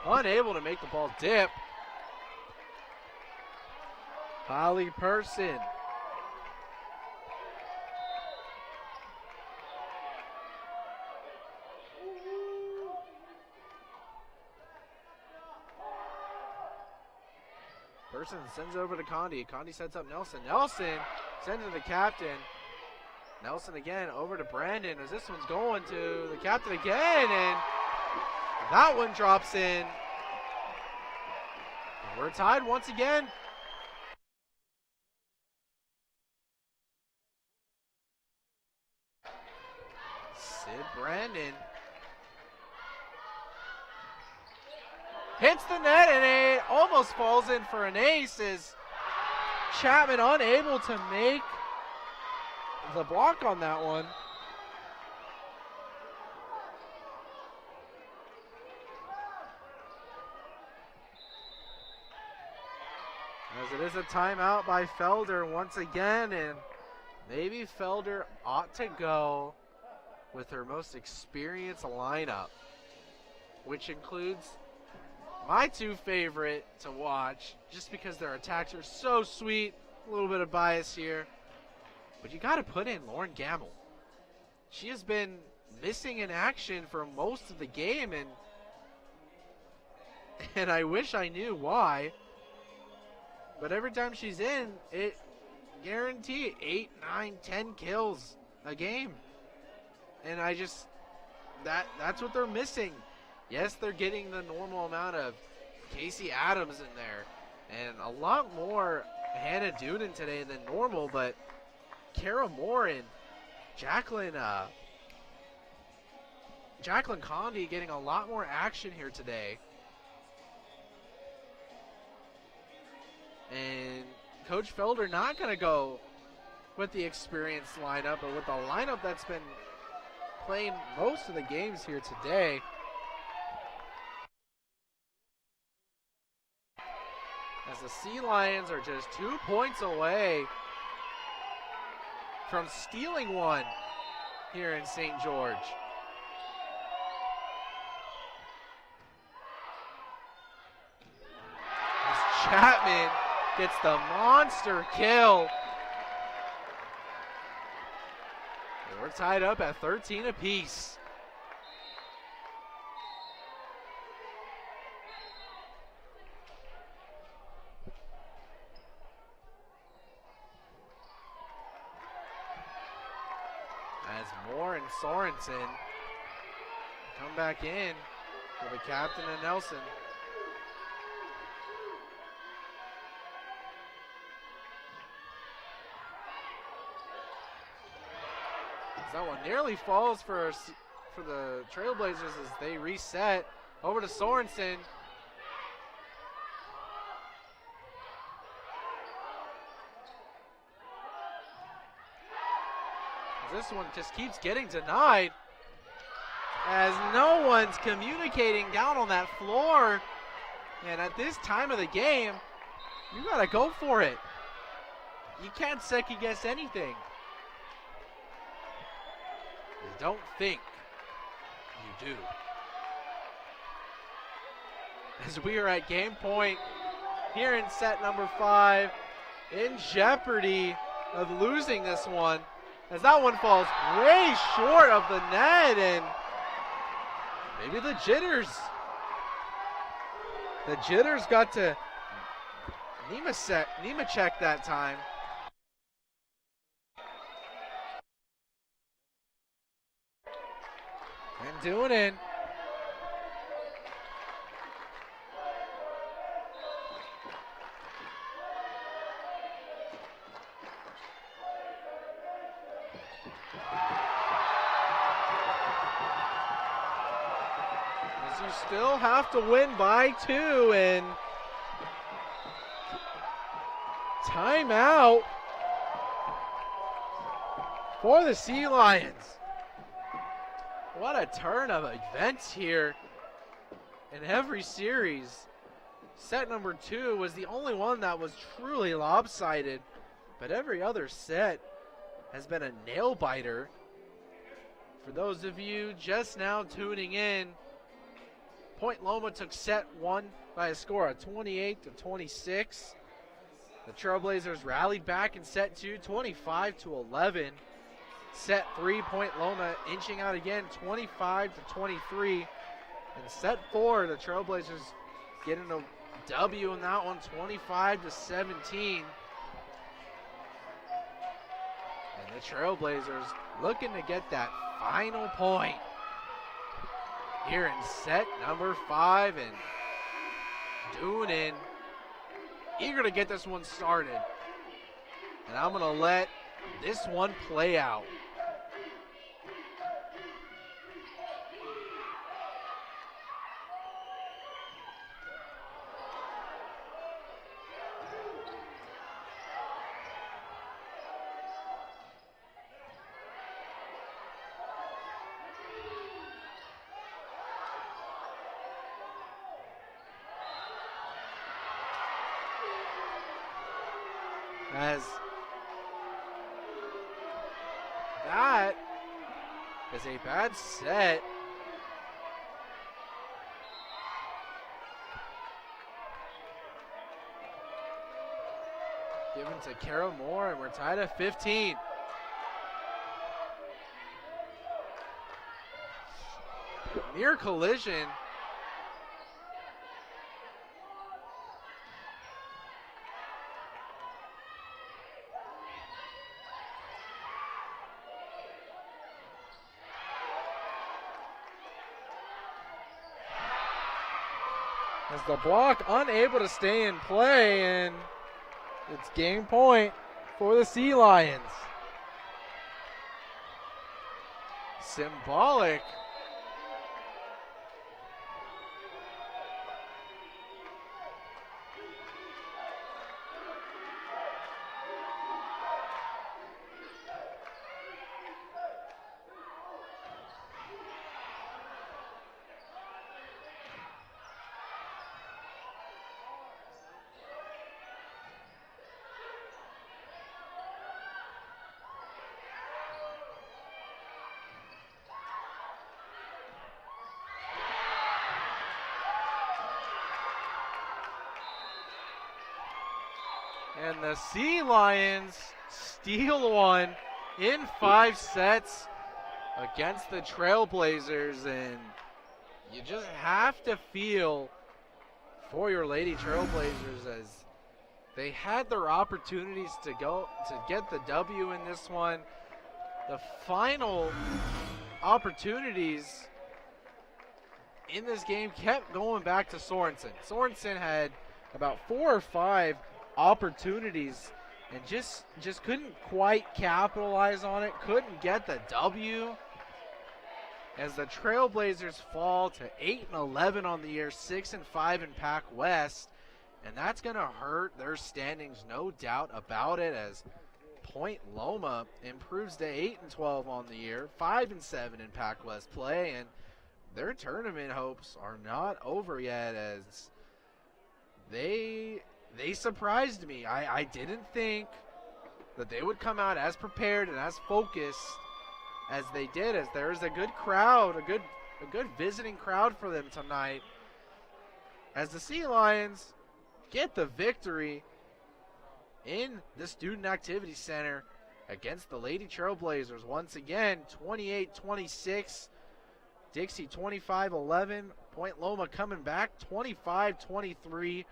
Unable to make the ball dip. Holly Person. Person sends it over to Condi. Condi sets up Nelson. Nelson sends it to the captain. Nelson again over to Brandon as this one's going to the captain again, and that one drops in. We're tied once again. Sid Brandon hits the net, and it almost falls in for an ace as Chapman unable to make the block on that one. As it is a timeout by Felder once again, and maybe Felder ought to go with her most experienced lineup, which includes my two favorite to watch, just because their attacks are so sweet. A little bit of bias here, but you got to put in Lauren Gamble. She has been missing in action for most of the game, and I wish I knew why. But every time she's in, it guaranteed 8, 9, 10 kills a game. And I just, that's what they're missing. Yes, they're getting the normal amount of Casey Adams in there and a lot more Hannah Doonan today than normal, but Kara Moore and Jacqueline Condi getting a lot more action here today. And Coach Felder not going to go with the experienced lineup, but with the lineup that's been playing most of the games here today. As the Sea Lions are just 2 points away from stealing one here in St. George. As Chapman gets the monster kill. And we're tied up at 13 apiece. As Moore and Sorensen come back in for the captain and Nelson. That one nearly falls for the Trailblazers as they reset. Over to Sorensen. This one just keeps getting denied as no one's communicating down on that floor. And at this time of the game, you gotta go for it. You can't second guess anything. You don't think, you do. As we are at game point here in set number 5, in jeopardy of losing this one, as that one falls way short of the net, and maybe the jitters got to Nemechek that time. And Doonan. As you still have to win by 2, and timeout for the Sea Lions. What a turn of events here in every series. Set number 2 was the only one that was truly lopsided, but every other set has been a nail biter. For those of you just now tuning in, Point Loma took set 1 by a score of 28-26. The Trailblazers rallied back in set 2, 25-11. Set 3, Point Loma inching out again, 25-23. And set 4, the Trailblazers getting a W in that one, 25-17. And the Trailblazers looking to get that final point here in set number 5. And Doonan eager to get this one started. And I'm going to let this one play out. As that is a bad set. Given to Kara Moore, and we're tied at 15. Near collision. As the block unable to stay in play, and it's game point for the Sea Lions. Symbolic. And the Sea Lions steal one in 5 sets against the Trailblazers, and you just have to feel for your Lady Trailblazers as they had their opportunities to get the W in this one. The final opportunities in this game kept going back to Sorensen. Sorensen had about 4 or 5 opportunities and just couldn't quite capitalize on it, couldn't get the W, as the Trailblazers fall to 8-11 on the year, 6-5 in Pac West, and that's going to hurt their standings, no doubt about it, as Point Loma improves to 8-12 on the year, 5-7 in Pac West play, and their tournament hopes are not over yet, as they surprised me. I didn't think that they would come out as prepared and as focused as they did, as there is a good crowd, a good visiting crowd for them tonight, as the Sea Lions get the victory in the Student Activity Center against the Lady Trailblazers. Once again, 28-26, Dixie 25-11, Point Loma coming back 25-23.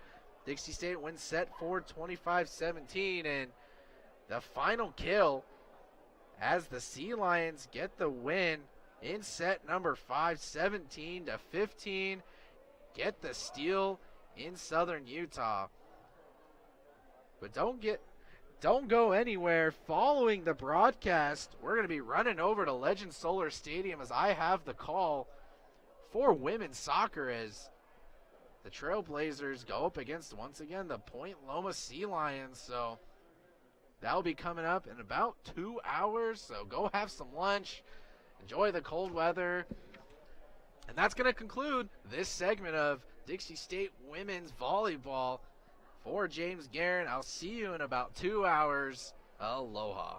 Dixie State wins set 4, 25-17, and the final kill as the Sea Lions get the win in set number 5, 17-15, get the steal in Southern Utah. But don't go anywhere. Following the broadcast, we're going to be running over to Legend Solar Stadium as I have the call for women's soccer, as the Trailblazers go up against, once again, the Point Loma Sea Lions. So that'll be coming up in about 2 hours. So go have some lunch, enjoy the cold weather. And that's going to conclude this segment of Dixie State Women's Volleyball. For James Guerin, I'll see you in about 2 hours. Aloha.